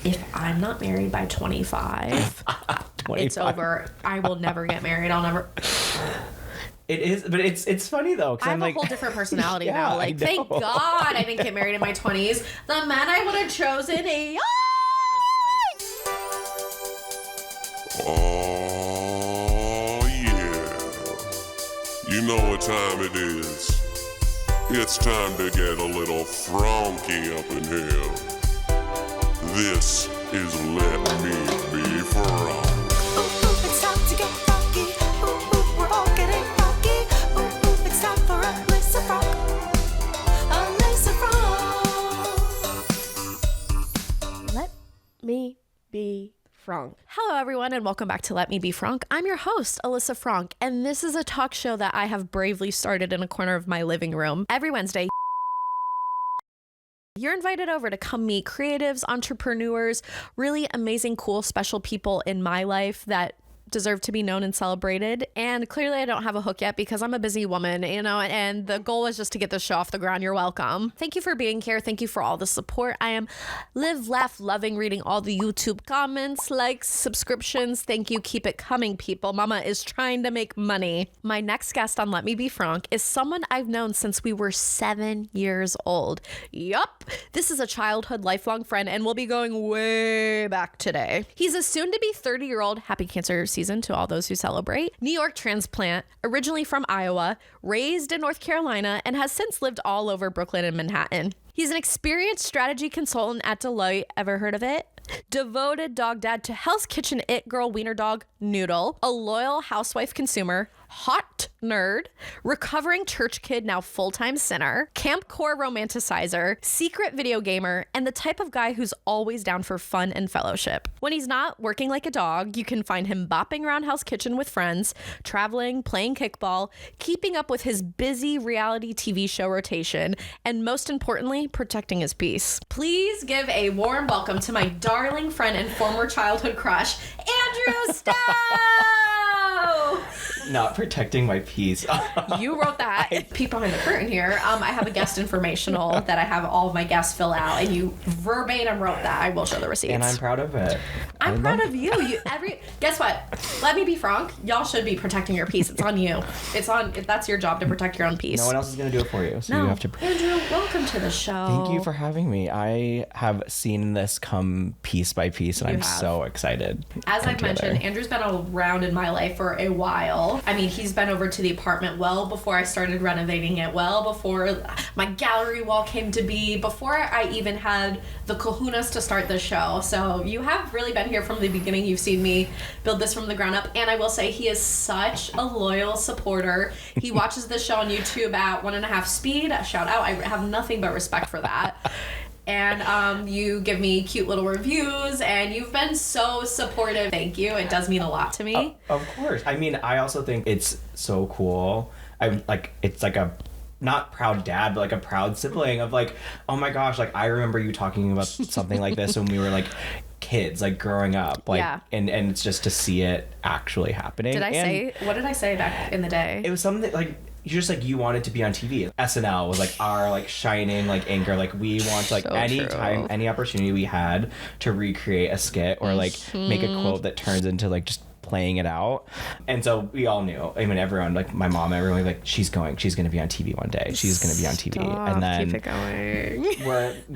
if I'm not married by 25, it's over. I will never get married. I'll never. It is, but it's funny though. I have a whole different personality now. Like, thank God I didn't get married in my 20s. The man I would have chosen Oh, yeah. You know what time it is. It's time to get a little Fronky up in here. This is Let Me Be Fronk. It's time to get funky. We're all getting funky. It's time for a Lisa Fronk. A Lisa Fronk. Let Me Be Fronk. Hello, everyone, and welcome back to Let Me Be Fronk. I'm your host, Alyssa Fronk, and this is a talk show that I have bravely started in a corner of my living room. Every Wednesday, you're invited over to come meet creatives, entrepreneurs, really amazing, cool, special people in my life that deserve to be known and celebrated. And clearly I don't have a hook yet because I'm a busy woman, and the goal is just to get this show off the ground. You're welcome. Thank you for being here. Thank you for all the support. I am live, laugh, loving reading all the YouTube comments, likes, subscriptions. Thank you. Keep it coming, people. Mama is trying to make money. My next guest on Let Me Be Fronk is someone I've known since we were 7 years old. Yup. This is a childhood lifelong friend, and we'll be going way back today. He's a soon-to-be 30-year-old, happy Cancer season to all those who celebrate, New York transplant, originally from Iowa, raised in North Carolina, and has since lived all over Brooklyn and Manhattan. He's an experienced strategy consultant at Deloitte. Ever heard of it? Devoted dog dad to Hell's Kitchen it girl wiener dog Noodle, a loyal housewife consumer, hot nerd, recovering church kid, now full-time sinner, camp core romanticizer, secret video gamer, and the type of guy who's always down for fun and fellowship. When he's not working like a dog, you can find him bopping around Hell's Kitchen with friends, traveling, playing kickball, keeping up with his busy reality TV show rotation, and most importantly, protecting his peace. Please give a warm welcome to my darling friend and former childhood crush, Andrew Stowe! Not protecting my peace. You wrote that. Peek behind the curtain here. I have a guest informational that I have all of my guests fill out, and you verbatim wrote that. I will show the receipts. And I'm proud of it. I'm proud of you. Guess what? Let Me Be Fronk. Y'all should be protecting your peace. It's on you. That's your job to protect your own peace. No one else is going to do it for you, so you have to. Andrew, welcome to the show. Thank you for having me. I have seen this come piece by piece, and I'm so excited. As I've mentioned, Andrew's been around in my life for a while. I mean, he's been over to the apartment well before I started renovating it, well before my gallery wall came to be, before I even had the kahunas to start the show. So you have really been here from the beginning. You've seen me build this from the ground up. And I will say he is such a loyal supporter. He watches the show on YouTube at 1.5 speed. Shout out. I have nothing but respect for that. And you give me cute little reviews, and you've been so supportive. Thank you. It does mean a lot to me. Of course. I mean, I also think it's so cool. It's like a not proud dad, but like a proud sibling of like, oh my gosh, like I remember you talking about something like this when we were like kids, like growing up, like, and it's just to see it actually happening. What did I say back in the day? It was something like, you wanted to be on TV. SNL was like our like shining like anchor. Like we want to like any opportunity we had to recreate a skit or like make a quote that turns into like just playing it out. And so we all knew. I mean, everyone, like my mom, everyone, like she's going to be on TV one day. She's going to be on TV. And then keep it going.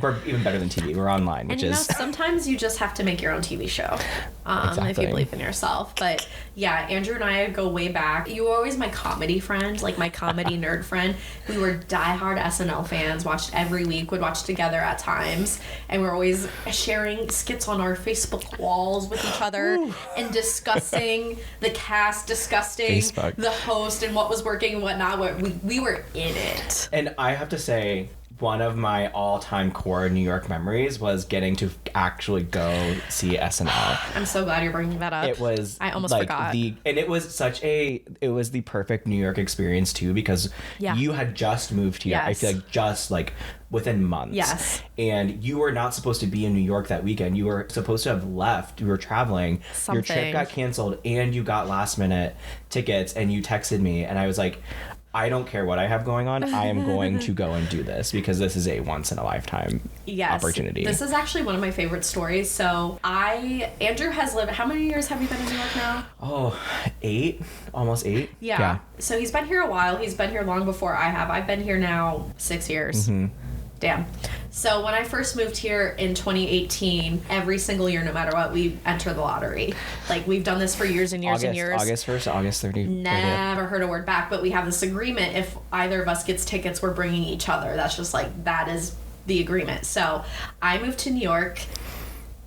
we're even better than TV. We're online, which is sometimes you just have to make your own TV show. Exactly. If you believe in yourself. But yeah, Andrew and I go way back. You were always my comedy friend, like my comedy nerd friend. We were diehard SNL fans, watched every week, would watch together at times, and we're always sharing skits on our Facebook walls with each other and discussing the cast, discussing the host and what was working and what not. We were in it. And I have to say, one of my all-time core New York memories was getting to actually go see SNL. I'm so glad you're bringing that up. I almost forgot. And it was the perfect New York experience too, because you had just moved here. Yes. I feel like just like within months. Yes. And you were not supposed to be in New York that weekend. You were supposed to have left. You were traveling. Your trip got canceled and you got last minute tickets and you texted me and I was like, I don't care what I have going on. I am going to go and do this because this is a once in a lifetime opportunity. This is actually one of my favorite stories. So Andrew has lived, how many years have you been in New York now? Oh, 8, almost 8. Yeah. So he's been here a while. He's been here long before I have. I've been here now 6 years. Mm-hmm. Damn. So when I first moved here in 2018, every single year, no matter what, we enter the lottery. Like, we've done this for years and years and years. August 1st, August 30th. Never heard a word back, but we have this agreement. If either of us gets tickets, we're bringing each other. That's just like, that is the agreement. So I moved to New York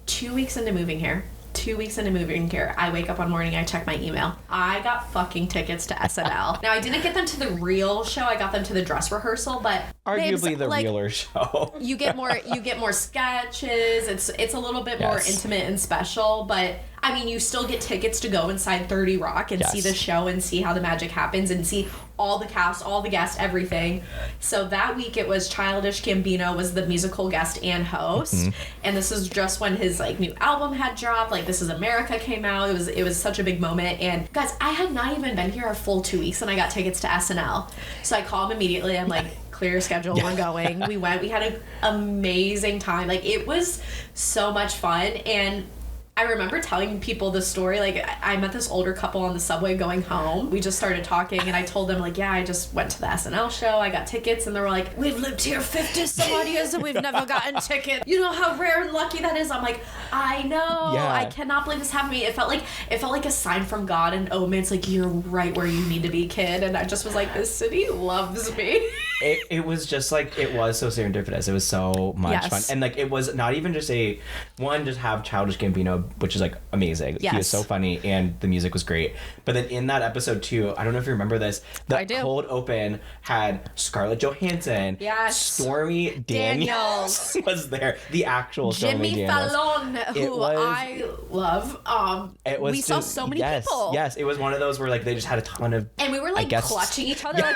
2 weeks into moving here. 2 weeks into moving here, I wake up one morning, I check my email. I got fucking tickets to SNL. Now, I didn't get them to the real show. I got them to the dress rehearsal, but arguably the realer show. you get more sketches. It's a little bit more intimate and special, but I mean, you still get tickets to go inside 30 Rock and see the show and see how the magic happens and see all the cast, all the guests, everything. So that week it was Childish Gambino was the musical guest and host. Mm-hmm. And this was just when his like new album had dropped, like This Is America came out. It was such a big moment. And guys, I had not even been here a full 2 weeks and I got tickets to SNL. So I called him immediately. I'm like, clear your schedule, we're going. We went, we had an amazing time. Like, it was so much fun. And I remember telling people the story. Like, I met this older couple on the subway going home. We just started talking, and I told them, like, yeah, I just went to the SNL show. I got tickets, and they were like, we've lived here 50 some odd years, and we've never gotten tickets. You know how rare and lucky that is? I'm like, I know. Yeah. I cannot believe this happened to me. It felt like a sign from God and omens. Like, you're right where you need to be, kid. And I just was like, this city loves me. It was just like, it was so serendipitous. It was so much fun. And like, it was not even just just have Childish Gambino, which is like amazing. Yes. He was so funny and the music was great. But then in that episode too, I don't know if you remember this, the cold open had Scarlett Johansson, Stormy Daniels was there, the actual Jimmy Fallon, who I love. We saw so many people. Yes, it was one of those where like they just had a ton of, and we were like clutching each other like,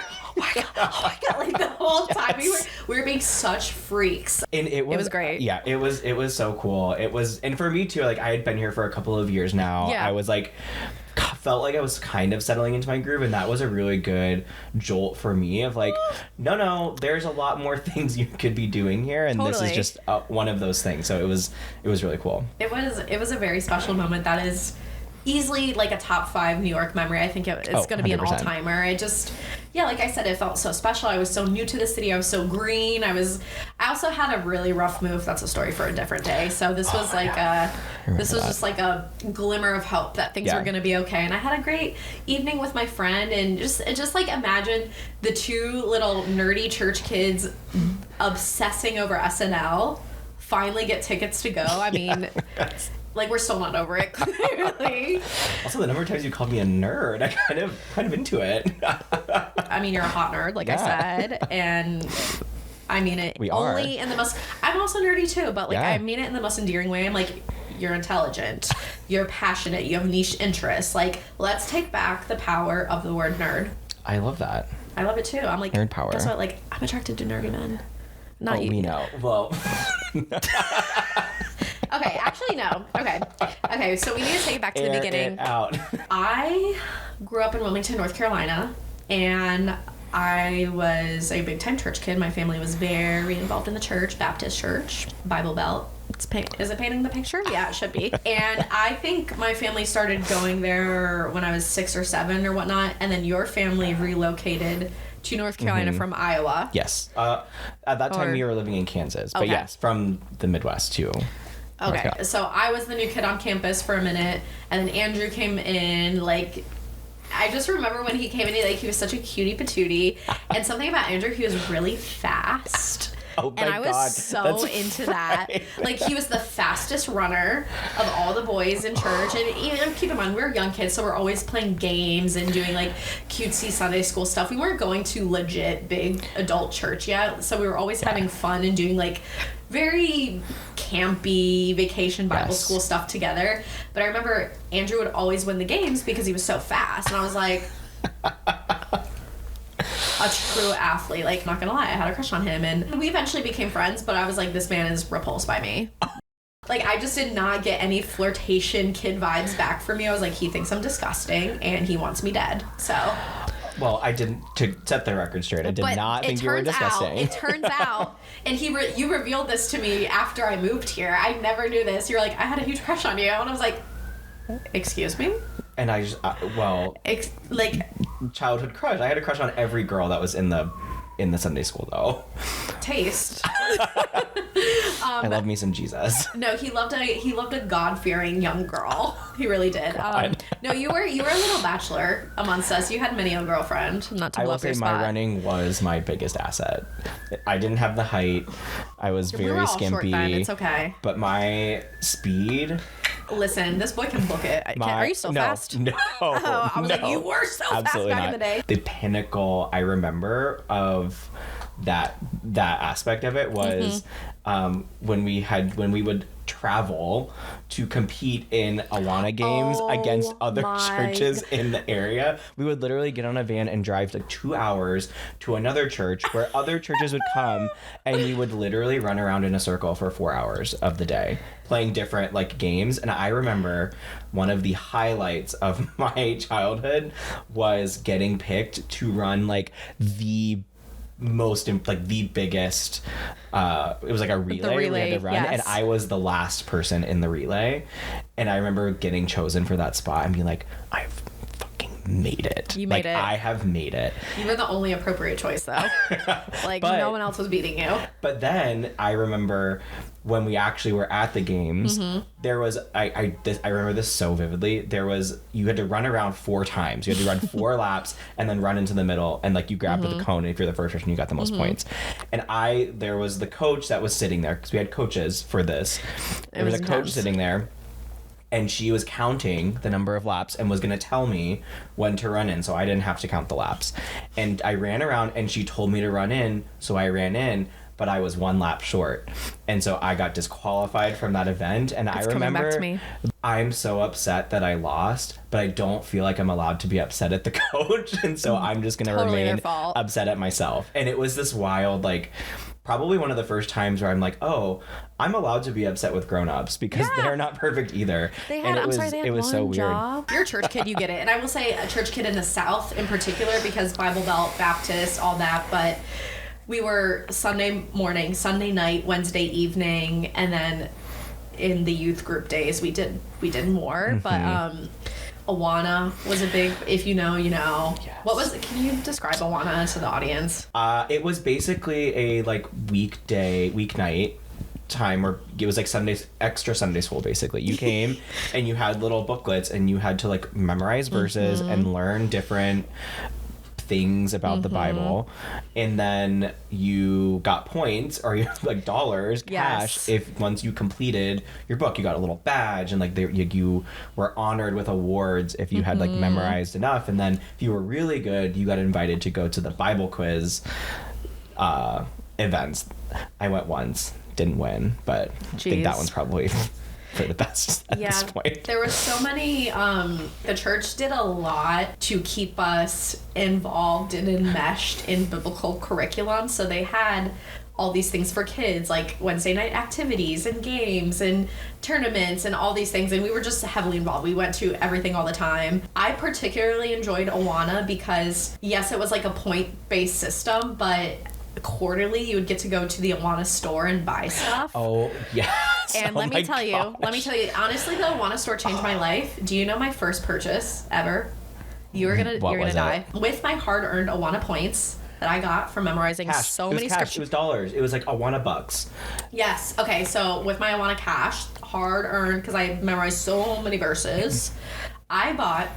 oh my god, like the whole time we were being such freaks. And it was great. Yeah, it was so cool. It was, and for me too, like I had been here for a couple of years now. I was like, felt like I was kind of settling into my groove, and that was a really good jolt for me of like, no, there's a lot more things you could be doing here, and this is just one of those things. So it was really cool. It was a very special moment. That is easily like a top 5 New York memory. I think it's going to be an all-timer. Like I said, it felt so special. I was so new to the city. I was so green. I also had a really rough move. That's a story for a different day. So this was just like a glimmer of hope that things were going to be okay. And I had a great evening with my friend, and just like imagine the 2 little nerdy church kids obsessing over SNL finally get tickets to go. I mean, like, we're still not over it, clearly. Also, the number of times you called me a nerd, I kind of into it. I mean, you're a hot nerd, like I said, and I mean it only in the most. I'm also nerdy too, but like I mean it in the most endearing way. I'm like, you're intelligent, you're passionate, you have niche interests. Like, let's take back the power of the word nerd. I love that. I love it too. I'm like, nerd power. Guess what? Like, I'm attracted to nerdy men. Not you. We know. Well. Okay, actually, no. Okay, so we need to take it back to the beginning. It out. I grew up in Wilmington, North Carolina, and I was a big-time church kid. My family was very involved in the church, Baptist church, Bible Belt. Is it painting the picture? Yeah, it should be. And I think my family started going there when I was 6 or 7 or whatnot, and then your family relocated to North Carolina from Iowa. Yes. At that time, we were living in Kansas. But yes, from the Midwest too. Okay, so I was the new kid on campus for a minute, and then Andrew came in. Like, I just remember when he came in, he was such a cutie patootie, and something about Andrew, he was really fast. Oh my God. And I was so into that. Like, he was the fastest runner of all the boys in church. And even, keep in mind, we were young kids, so we're always playing games and doing, like, cutesy Sunday school stuff. We weren't going to legit big adult church yet, so we were always having fun and doing, like, very campy vacation Bible school stuff together. But I remember Andrew would always win the games because he was so fast. And I was like... a true athlete. Like, not gonna lie, I had a crush on him, and we eventually became friends, but I was like, this man is repulsed by me. Like, I just did not get any flirtation kid vibes back from me. I was like, he thinks I'm disgusting and he wants me dead. So Well, I didn't, to set the record straight, I did not think you were disgusting. It turns out, and you revealed this to me after I moved here. I never knew this. You're like, I had a huge crush on you. And I was like, excuse me? And I just, childhood crush. I had a crush on every girl that was in the Sunday school, though. Taste. I love me some Jesus. No, he loved a God-fearing young girl. He really did. No, you were a little bachelor amongst us. You had many a girlfriend. Not to I blow will up your say spot. my running was my biggest asset. I didn't have the height. I was We were very all skimpy. short then. It's okay. But my speed. Listen, this boy can book it. Are you so fast? No. Oh, I was like, you were so Absolutely fast back not. in the day. The pinnacle I remember of that aspect of it was when we would travel to compete in Awana games against other churches in the area. We would literally get on a van and drive like 2 hours to another church where other churches would come, and we would literally run around in a circle for 4 hours of the day playing different like games. And I remember one of the highlights of my childhood was getting picked to run like the biggest it was like a relay we had to run, yes. and I was the last person in the relay, and I remember getting chosen for that spot and being like, I've fucking made it. You made it. I have made it. You were the only appropriate choice, though. Like, no one else was beating you. But then I remember when we actually were at the games, there was I remember this so vividly. You had to run around 4 times. You had to run 4 laps and then run into the middle, and like you grabbed the cone, and if you're the first person, you got the most points. And there was the coach that was sitting there, because we had coaches for this. There was a coach sitting there, and she was counting the number of laps and was going to tell me when to run in, so I didn't have to count the laps. And I ran around, and she told me to run in, so I ran in, but I was 1 lap short. And so I got disqualified from that event. And I remember, back to me. I'm so upset that I lost, but I don't feel like I'm allowed to be upset at the coach. And so I'm just going to Totally remain their fault. upset at myself. And it was this wild, like, probably one of the first times where I'm like, oh, I'm allowed to be upset with grown-ups because they're not perfect either. They had It was so weird. job. You're a church kid, you get it. And I will say a church kid in the South in particular, because Bible Belt, Baptist, all that, but we were Sunday morning, Sunday night, Wednesday evening, and then in the youth group days we did more. But Awana was a big, if you know, you know. Yes. What was it? Can you describe Awana to the audience? It was basically a like weeknight time where it was like extra Sunday school. Basically, you came and you had little booklets, and you had to like memorize verses and learn different things about the Bible, and then you got points or like dollars, cash, if once you completed your book. You got a little badge, and like you were honored with awards if you had like memorized enough. And then if you were really good, you got invited to go to the Bible quiz events. I went once, didn't win, but I think that one's probably for the best at this point. There were so many, the church did a lot to keep us involved and enmeshed in biblical curriculum. So they had all these things for kids, like Wednesday night activities and games and tournaments and all these things. And we were just heavily involved. We went to everything all the time. I particularly enjoyed Awana because, yes, it was like a point-based system, but quarterly you would get to go to the Awana store and buy stuff. Oh, yes. And let me tell you, honestly, the Awana store changed my life. Do you know my first purchase ever? You're gonna die. With my hard-earned Awana points that I got from memorizing so many scriptures. It was dollars. It was like Awana bucks. Yes. Okay, so with my Awana cash, hard-earned, because I memorized so many verses, I bought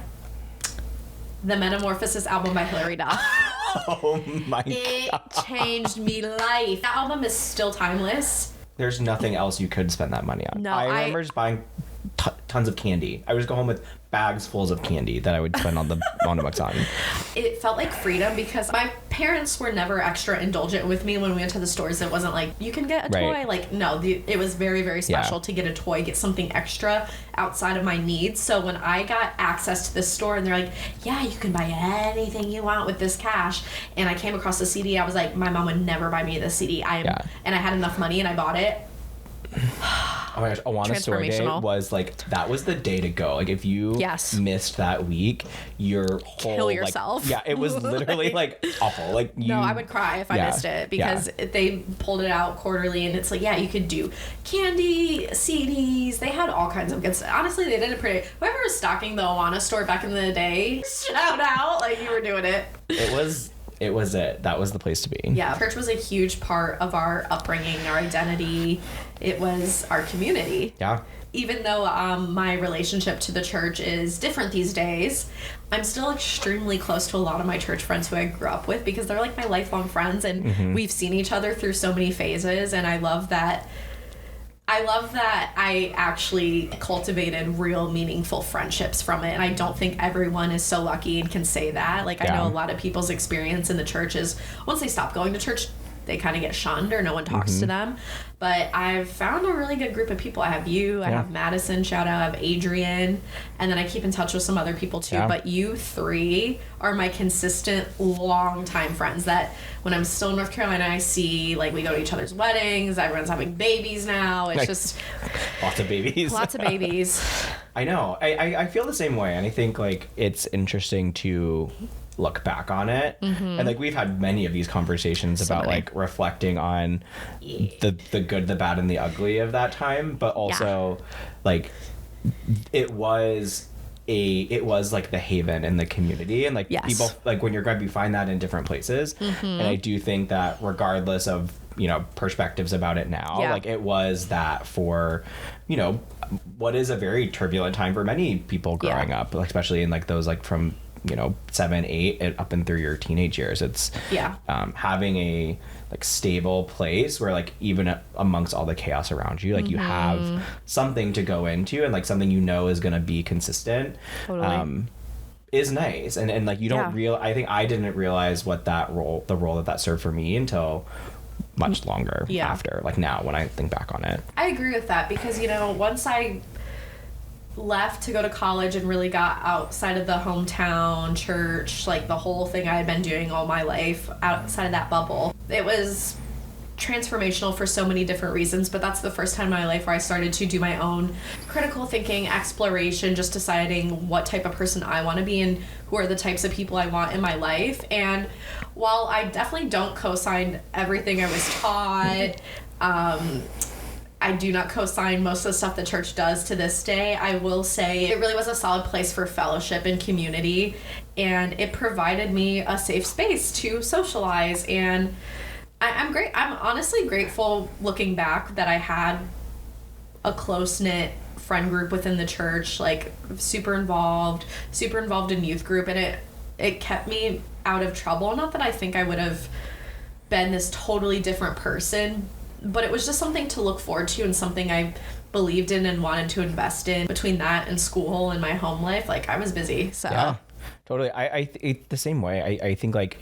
the Metamorphosis album by Hilary Duff. Oh my god. It changed me life. That album is still timeless. There's nothing else you could spend that money on. No, I remember just buying tons of candy. I would just go home with bags full of candy that I would spend on the bucks on. It felt like freedom because my parents were never extra indulgent with me when we went to the stores. It wasn't like, you can get a toy. Like, no, it was very, very special to get a toy, get something extra outside of my needs. So when I got access to this store and they're like, yeah, you can buy anything you want with this cash, and I came across the CD, I was like, my mom would never buy me this CD. And I had enough money and I bought it. Oh my gosh, Awana Story Day was like, that was the day to go. Like if you missed that week, your whole kill yourself. Like, yeah, it was literally like awful. Like no, I would cry if I missed it because they pulled it out quarterly, and it's like, yeah, you could do candy, CDs. They had all kinds of good stuff. Honestly, they did it pretty. Whoever was stocking the Awana store back in the day, shout out, like you were doing it. It was it. That was the place to be. Yeah, church was a huge part of our upbringing, our identity. It was our community. Yeah. Even though my relationship to the church is different these days, I'm still extremely close to a lot of my church friends who I grew up with because they're like my lifelong friends, and we've seen each other through so many phases, and I love that I actually cultivated real meaningful friendships from it. And I don't think everyone is so lucky and can say that. Like, I know a lot of people's experience in the church is once they stop going to church, they kind of get shunned or no one talks to them. But I've found a really good group of people. I have you, I have Madison, shout out, I have Adrian, and then I keep in touch with some other people too. But you three are my consistent long-time friends that when I'm still in North Carolina, I see, like, we go to each other's weddings, everyone's having babies now. It's just... Lots of babies. Lots of babies. I know. I feel the same way. And I think, like, it's interesting to look back on it, and like we've had many of these conversations about like reflecting on the good, the bad, and the ugly of that time, but also like it was like the haven in the community, and like people, like when you're going, you find that in different places, and I do think that regardless of, you know, perspectives about it now, like it was that for, you know, what is a very turbulent time for many people growing up, like, especially in like those like from, you know, 7, 8 up and through your teenage years. It's having a like stable place where like even amongst all the chaos around you, like you have something to go into, and like something you know is going to be consistent. Is nice. And like you don't I think I didn't realize what the role that served for me until much longer after, like now when I think back on it. I agree with that because, you know, once I left to go to college and really got outside of the hometown church, like the whole thing I had been doing all my life outside of that bubble, it was transformational for so many different reasons. But that's the first time in my life where I started to do my own critical thinking, exploration, just deciding what type of person I want to be and who are the types of people I want in my life. And while I definitely don't co-sign everything I was taught, I do not co-sign most of the stuff the church does to this day, I will say it really was a solid place for fellowship and community, and it provided me a safe space to socialize. And I'm honestly grateful looking back that I had a close-knit friend group within the church, like super involved in youth group, and it kept me out of trouble. Not that I think I would have been this totally different person, but it was just something to look forward to and something I believed in and wanted to invest in. Between that and school and my home life, like I was busy. So yeah, totally. I the same way. I think like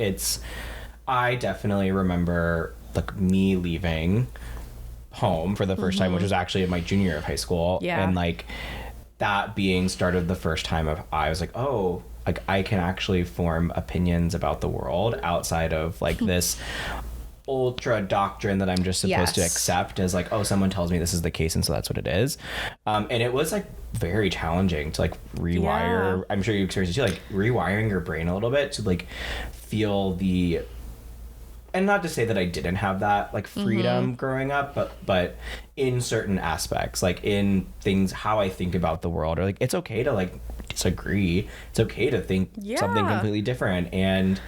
I definitely remember like me leaving home for the first time, which was actually in my junior year of high school. Yeah. And like that being started the first time I was like, oh, like I can actually form opinions about the world outside of like this ultra doctrine that I'm just supposed to accept as like, oh, someone tells me this is the case and so that's what it is. And it was like very challenging to like rewire. I'm sure you experienced it too, like rewiring your brain a little bit to like feel the, and not to say that I didn't have that like freedom growing up, but in certain aspects, like in things, how I think about the world, or like it's okay to like disagree. It's okay to think something completely different, and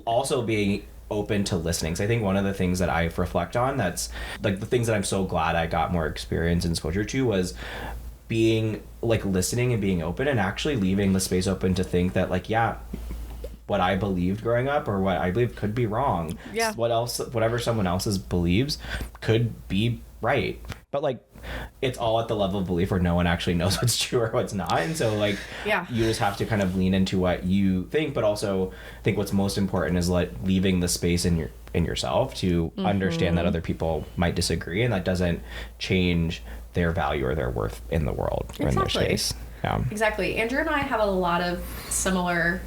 also being open to listening. So I think one of the things that I reflect on, that's like the things that I'm so glad I got more experience and exposure to, was being like listening and being open and actually leaving the space open to think that like, yeah, what I believed growing up or what I believe could be wrong. Yeah. Whatever someone else's believes could be right. But like, it's all at the level of belief where no one actually knows what's true or what's not. And so like, you just have to kind of lean into what you think, but also I think what's most important is like leaving the space in yourself to understand that other people might disagree, and that doesn't change their value or their worth in the world or in their space. Yeah. Exactly. Andrew and I have a lot of similar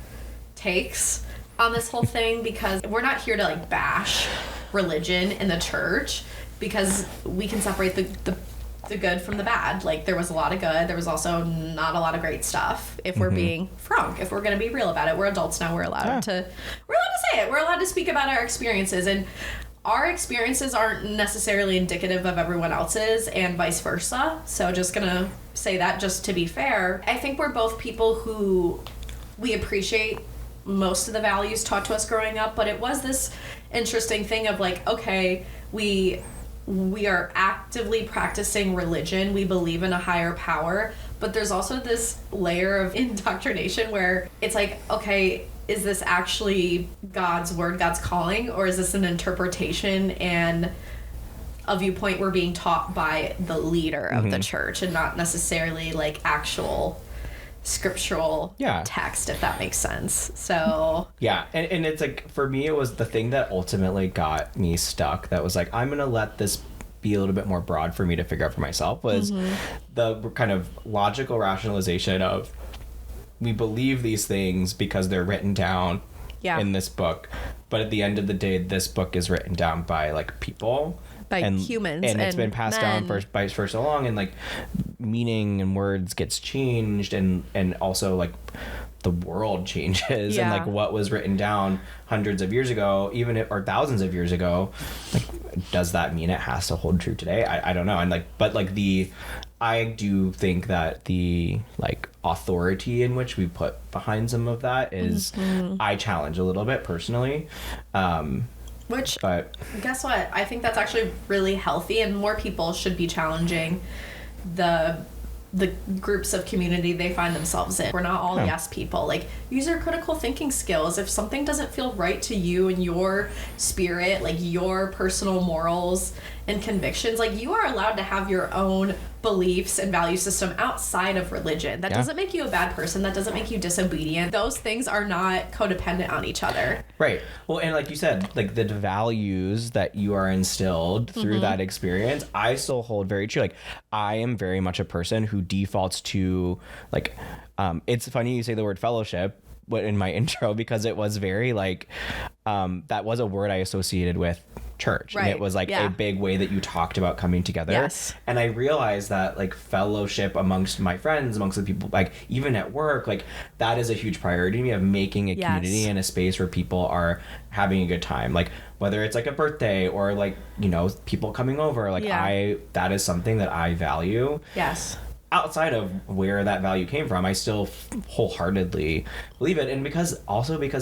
takes on this whole thing because we're not here to like bash religion in the church, because we can separate the the good from the bad. Like, there was a lot of good. There was also not a lot of great stuff. If we're being frank, if we're going to be real about it, we're adults now. We're allowed to say it. We're allowed to speak about our experiences, and our experiences aren't necessarily indicative of everyone else's, and vice versa. So just gonna say that just to be fair. I think we're both people who we appreciate most of the values taught to us growing up, but it was this interesting thing of like, okay, we are actively practicing religion. We believe in a higher power, but there's also this layer of indoctrination where it's like, okay, is this actually God's word, God's calling, or is this an interpretation and a viewpoint we're being taught by the leader of the church and not necessarily like actual scriptural text, if that makes sense? So yeah, and it's like, for me, it was the thing that ultimately got me stuck, that was like, I'm gonna let this be a little bit more broad for me to figure out for myself, was the kind of logical rationalization of, we believe these things because they're written down in this book, but at the end of the day, this book is written down by like people, by humans, and it's been passed down for so long, and like meaning and words gets changed, and also like the world changes, and like what was written down hundreds of years ago, or thousands of years ago, like, does that mean it has to hold true today? I don't know. And like, but like I do think that the like authority in which we put behind some of that is I challenge a little bit personally. But guess what? I think that's actually really healthy, and more people should be challenging the groups of community they find themselves in. We're not all yes people. Like, use your critical thinking skills. If something doesn't feel right to you and your spirit, like your personal morals and convictions, like, you are allowed to have your own beliefs and value system outside of religion. That doesn't make you a bad person. That doesn't make you disobedient. Those things are not codependent on each other. Right. Well, and like you said, like the values that you are instilled through that experience, I still hold very true. Like, I am very much a person who defaults to like, it's funny you say the word fellowship in my intro, because it was very like, that was a word I associated with church, and it was like a big way that you talked about coming together. And I realized that like fellowship amongst my friends, amongst the people, like even at work, like that is a huge priority to me, of making a community and a space where people are having a good time, like whether it's like a birthday or like, you know, people coming over, like that is something that I value. Outside of where that value came from, I still wholeheartedly believe it, and because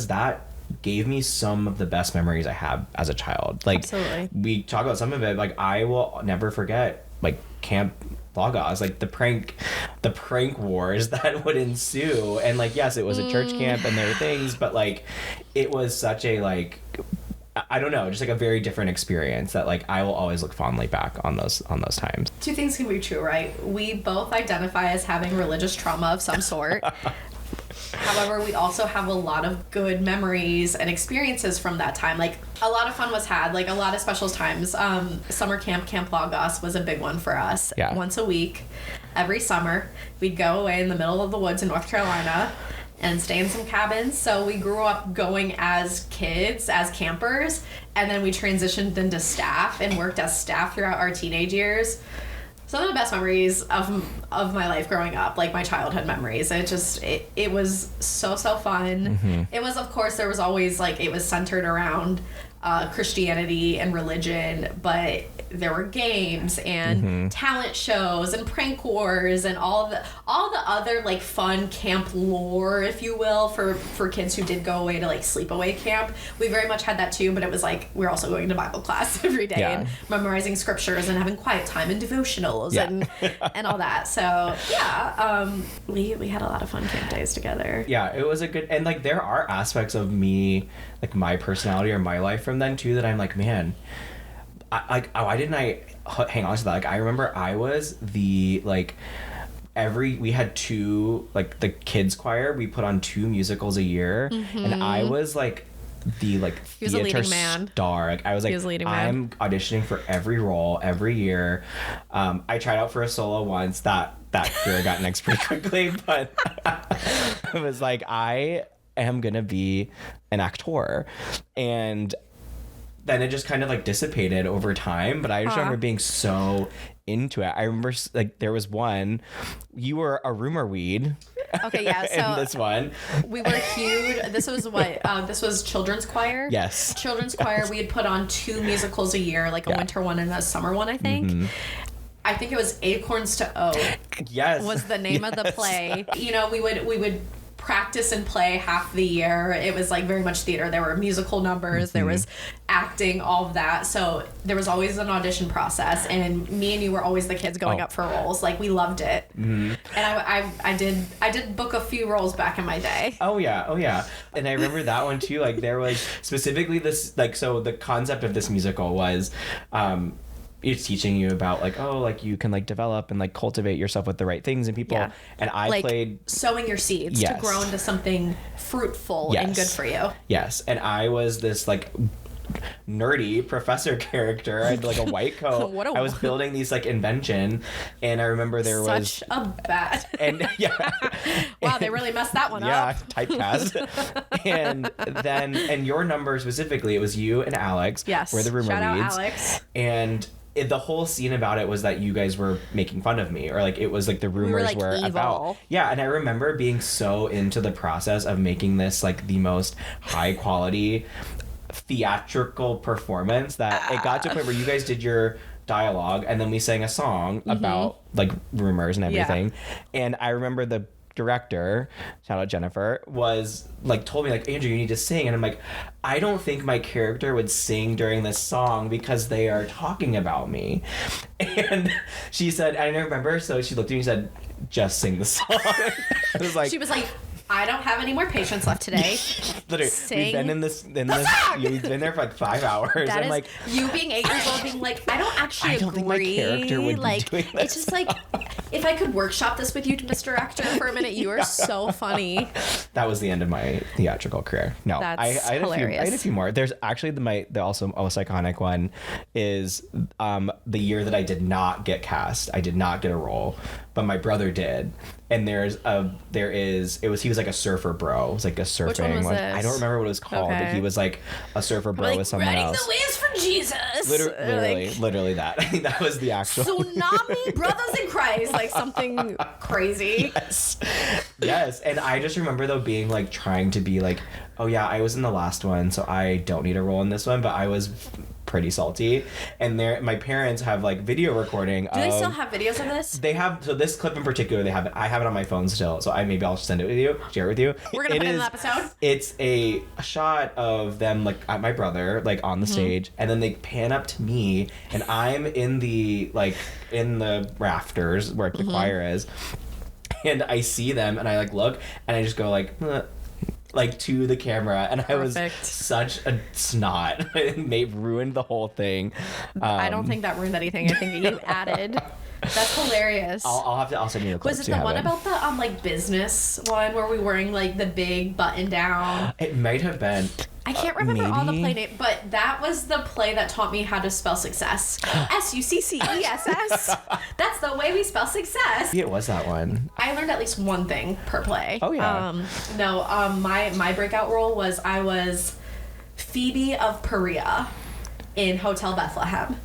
that gave me some of the best memories I have as a child. Like, we talk about some of it, like I will never forget like Camp Lagos, like the prank wars that would ensue, and like, yes, it was a church camp and there were things, but like it was such a like, I don't know, just like a very different experience that like I will always look fondly back on those times. Two things can be true, right? We both identify as having religious trauma of some sort. However, we also have a lot of good memories and experiences from that time. Like, a lot of fun was had, like a lot of special times. Summer Camp Lagos was a big one for us. Once a week, every summer, we'd go away in the middle of the woods in North Carolina and stay in some cabins. So we grew up going as kids, as campers, and then we transitioned into staff and worked as staff throughout our teenage years. Some of the best memories of my life growing up, like my childhood memories. It was so fun. It was, of course, there was always like, it was centered around Christianity and religion, but there were games and talent shows and prank wars and all the other like fun camp lore, if you will, for kids who did go away to like sleepaway camp. We very much had that too, but it was like we're also going to Bible class every day and memorizing scriptures and having quiet time and devotionals and all that. So we had a lot of fun camp days together. Yeah, it was a good, and like there are aspects of me, like my personality or my life from then too, that I'm like, man, why didn't I hang on to that? Like, I remember I was the like we had two, like the kids choir, we put on 2 musicals a year, and I was like the like theater star. Like I was like, I'm auditioning for every role every year. I tried out for a solo once. That career got next pretty quickly, but it was like, I am gonna be an actor, and then it just kind of like dissipated over time. But I just remember being so into it. I remember like there was one, you were a rumor weed. Okay, yeah. So in this one, we were huge. This was what? This was children's choir. Yes. Children's choir. We had put on 2 musicals a year, like a winter one and a summer one, I think. I think it was Acorns to O. Yes. Was the name of the play. You know, we would practice and play half the year. It was like very much theater. There were musical numbers, there was acting, all of that. So there was always an audition process, and me and you were always the kids going up for roles. Like, we loved it. And I did book a few roles back in my day. Oh yeah. And I remember that one too. Like, there was specifically this, like, so the concept of this musical was it's teaching you about like, oh, like you can like develop and like cultivate yourself with the right things and people. Yeah. And I like played sowing your seeds to grow into something fruitful and good for you. Yes. And I was this like nerdy professor character. I had like a white coat. I was building these like invention, and I remember there was such a bad and wow, they really messed that one up. Typecast. and your number specifically, it was you and Alex. Yes. Were the rumor Shout out leads. Alex. And the whole scene about it was that you guys were making fun of me, or like it was like the rumors were evil. about. Yeah, and I remember being so into the process of making this like the most high quality theatrical performance that it got to a point where you guys did your dialogue and then we sang a song about like rumors and everything. And I remember the director, shout out Jennifer, was like told me like, Andrew, you need to sing. And I'm like, I don't think my character would sing during this song because they are talking about me. And she said, I don't remember, so she looked at me and said, just sing the song. I was like, she was like, I don't have any more patience left today. Literally, we've been in this you've been there for like 5 hours. That and is like, you being 8 years old being like, I don't actually I don't think my character would like, be doing this. It's just like, if I could workshop this with you, Mr. Actor, for a minute, you are so funny. That was the end of my theatrical career. No, That's I had hilarious. I had a few more. There's actually the also most iconic one is the year that I did not get cast. I did not get a role, but my brother did. And he was like a surfer bro. It was like a surfing. Which one was this? I don't remember what it was called, but he was like a surfer bro Like, with someone riding else. the waves for Jesus. Literally that. I think that was the actual Tsunami Brothers in Christ, like something crazy. Yes. And I just remember though being like trying to be like, oh yeah, I was in the last one, so I don't need a role in this one, but I was pretty salty. And my parents have like video recording. Do they still have videos of this? They have. So this clip in particular, they have it. I have it on my phone still, so maybe I'll send it with you, share it with you. We're gonna put it in the episode. It's a shot of them like at my brother like on the stage, and then they pan up to me, and I'm in the rafters where the choir is, and I see them, and I like look, and I just go like to the camera, and I was such a snot. It ruined the whole thing. I don't think that ruined anything. I think you added. That's hilarious. I'll send you the clips. Was it the one about the like business one where we were wearing like the big button down? It might have been. I can't remember all the play name, but that was the play that taught me how to spell success. SUCCESS. That's the way we spell success. Yeah, it was that one. I learned at least one thing per play. Oh yeah. My breakout role was I was Phoebe of Perea in Hotel Bethlehem.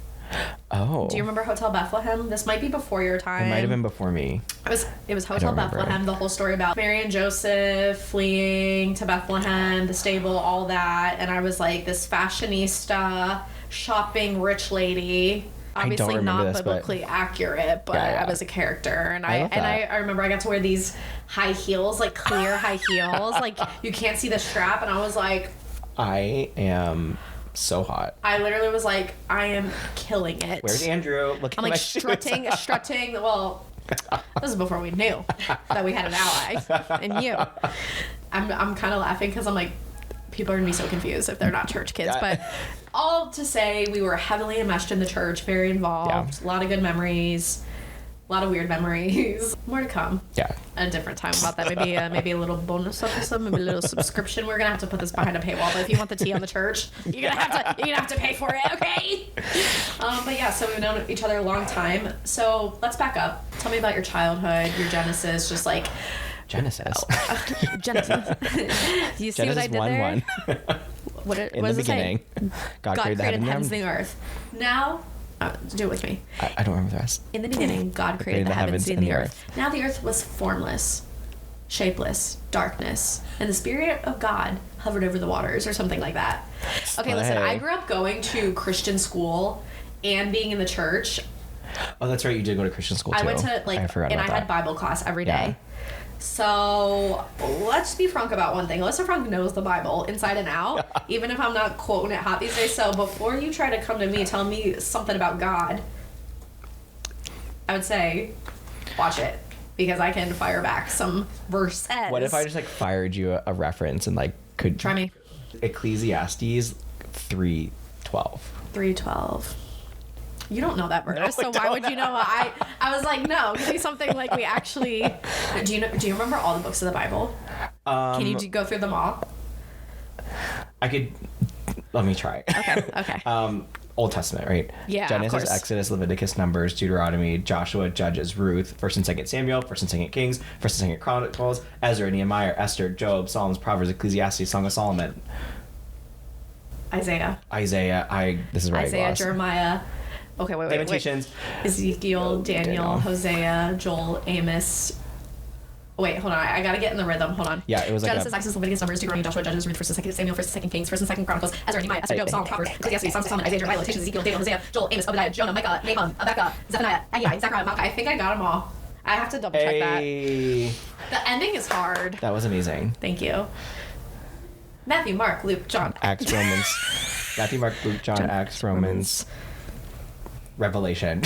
Oh. Do you remember Hotel Bethlehem? This might be before your time. It might have been before me. It was Hotel Bethlehem, the whole story about Mary and Joseph fleeing to Bethlehem, the stable, all that. And I was like this fashionista, shopping rich lady. Obviously not biblically accurate, but I was a character. And I remember I got to wear these high heels, like clear high heels. Like you can't see the strap. And I was like, I am so hot. I literally was like, I am killing it. Where's Andrew? Look, I'm like strutting. Well, this is before we knew that we had an ally in you. I'm kind of laughing because I'm like, people are gonna be so confused if they're not church kids. But all to say, we were heavily enmeshed in the church, very involved, a lot of good memories. A lot of weird memories. More to come. Yeah. At a different time about that. Maybe a little bonus episode, maybe a little subscription. We're gonna have to put this behind a paywall. But if you want the tea on the church, you're gonna have to pay for it, okay? But yeah, so we've known each other a long time. So let's back up. Tell me about your childhood, your genesis, just like Genesis. Genesis. You see Genesis what I did there? what In does the it say? beginning, God God created the created the heavens heavens and the earth. Now, do it with me. I don't remember the rest. In the beginning, God created the heavens and the earth. Now the earth was formless, shapeless, darkness, and the Spirit of God hovered over the waters, or something like that. Okay, listen, I grew up going to Christian school and being in the church. Oh, that's right. You did go to Christian school too. I went to I forgot about I had that. Bible class every day. Yeah. So let's be frank about one thing. Alyssa Frank knows the Bible inside and out, even if I'm not quoting it hot these days. So before you try to come to me, tell me something about God, I would say watch it, because I can fire back some verses. What if I just like fired you a reference and like could Try me. Ecclesiastes 3:12. 3:12. You don't know that verse, so why would you know? I was like, no, give me something like we actually. Do you remember all the books of the Bible? Can you go through them all? I could. Let me try. Okay. Old Testament, right? Yeah, of Genesis, course. Exodus, Leviticus, Numbers, Deuteronomy, Joshua, Judges, Ruth, 1st and 2nd Samuel, 1st and 2nd Kings, 1st and 2nd Chronicles, Ezra, Nehemiah, Esther, Job, Psalms, Proverbs, Ecclesiastes, Song of Solomon, Isaiah. This is where I Isaiah, lost. Jeremiah. Okay, wait. Lamentations. Ezekiel, Daniel, Hosea, Joel, Amos. Wait, hold on. I gotta get in the rhythm. Hold on. Yeah, it was like Genesis, Exodus, Leviticus, Numbers, Deuteronomy, Joshua, Judges, Ruth, 1st and 2nd Samuel, 1st and 2nd Kings, 1st and 2nd Chronicles, Ezra, Nehemiah, Esther, Job, Psalms, Proverbs, Ecclesiastes, Songs of Solomon, Isaiah, Jeremiah, Lamentations, Ezekiel, Daniel, Hosea, Joel, Amos, Obadiah, Jonah, Micah, Nahum, Habakkuk, Zephaniah, Haggai, Zechariah, Malachi. I think I got them all. I have to double check Hey, that. The ending is hard. that was amazing. Thank you. Matthew, Mark, Luke, John. Acts, Romans. Matthew, Mark, Luke, John, Acts, Romans, Revelation.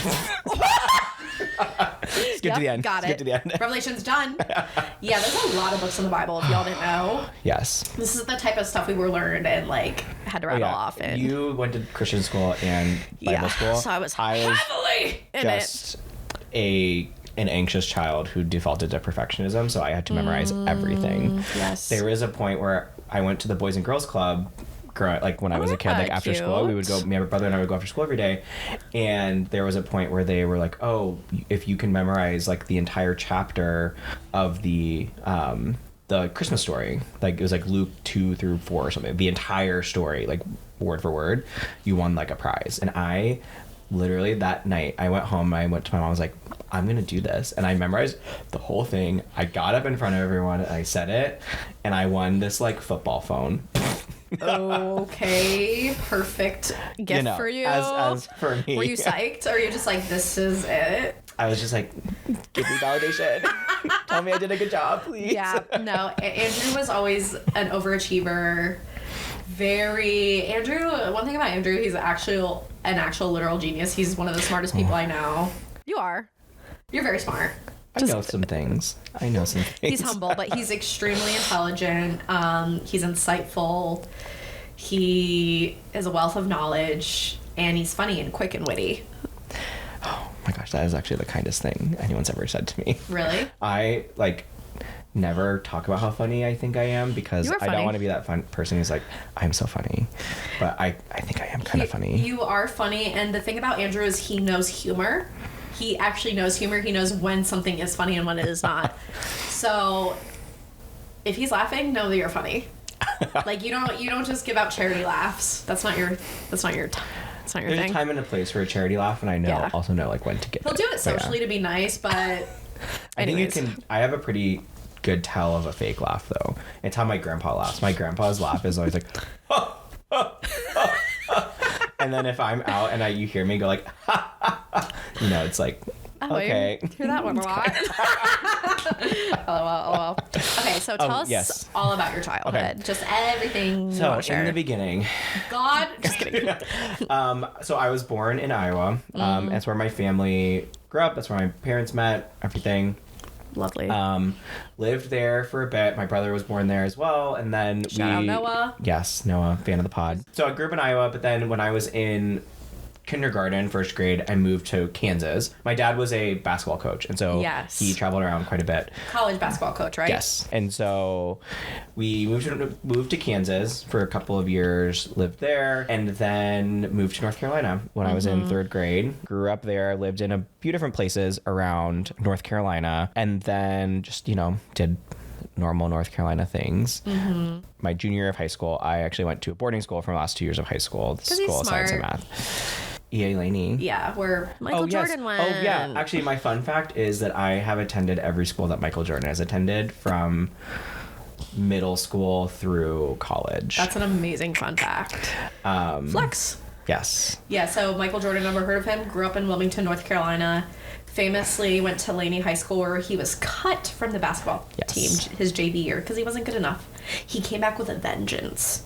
Skip to the end. Got Skip it. to the end. Revelation's done. Yeah, there's a lot of books in the Bible, if y'all didn't know. Yes. This is the type of stuff we were learned and like had to rattle off. And You went to Christian school and Bible school. So I was heavily in it. just an anxious child who defaulted to perfectionism, so I had to memorize everything. Yes. There was a point where I went to the Boys and Girls Club, like when I was a kid, like after school, we would go. My brother and I would go after school every day, and there was a point where they were like, "Oh, if you can memorize like the entire chapter of the Christmas story, like it was like Luke 2-4 or something, the entire story, like word for word, you won like a prize." And I literally that night I went home, I went to my mom, I was like, I'm gonna do this, and I memorized the whole thing. I got up in front of everyone and I said it, and I won this like football phone. Okay, perfect gift for you. As for me, Were you psyched, or were you just like, this is it? I was just like, give me validation. Tell me I did a good job, please. Yeah, no. Andrew was always an overachiever. One thing about Andrew, he's an actual literal genius. He's one of the smartest people I know. You are. You're very smart. I know some things. He's humble, but he's extremely intelligent. He's insightful. He is a wealth of knowledge, and he's funny and quick and witty. Oh my gosh, that is actually the kindest thing anyone's ever said to me. Really? I never talk about how funny I think I am, because I don't want to be that fun person who's like, I'm so funny. But I think I am kind of funny. You are funny, and the thing about Andrew is he knows humor. He actually knows humor. He knows when something is funny and when it is not. So if he's laughing, know that you're funny. Like you don't just give out charity laughs. That's not your There's thing. a time and a place for a charity laugh, and I also know like when to get He'll do it socially to be nice, but I think I have a pretty good tell of a fake laugh though. It's how my grandpa laughs. My grandpa's laugh is always like and then if I'm out and you hear me go like it's like okay. I hear that one a lot. LOL. Okay, so tell us all about your childhood. Okay. Just everything you want to share. In the beginning, just kidding. So I was born in Iowa. That's where my family grew up. That's where my parents met. Everything. Lovely. Lived there for a bit. My brother was born there as well, and then Shout out Noah. Yes, Noah, fan of the pod. So I grew up in Iowa, but then when I was in kindergarten, first grade, I moved to Kansas. My dad was a basketball coach, and so he traveled around quite a bit. College basketball coach, right? Yes. And so we moved to Kansas for a couple of years, lived there, and then moved to North Carolina when I was in third grade. Grew up there, lived in a few different places around North Carolina, and then just, did normal North Carolina things. My junior year of high school, I actually went to a boarding school for the last 2 years of high school. The School of Science and Math. E.A. Laney. Yeah, where Michael Jordan went. Oh, yeah. Actually, my fun fact is that I have attended every school that Michael Jordan has attended from middle school through college. That's an amazing fun fact. Flex. Yes. Yeah, so Michael Jordan, never heard of him, grew up in Wilmington, North Carolina, famously went to Laney High School where he was cut from the basketball team his JV year because he wasn't good enough. He came back with a vengeance,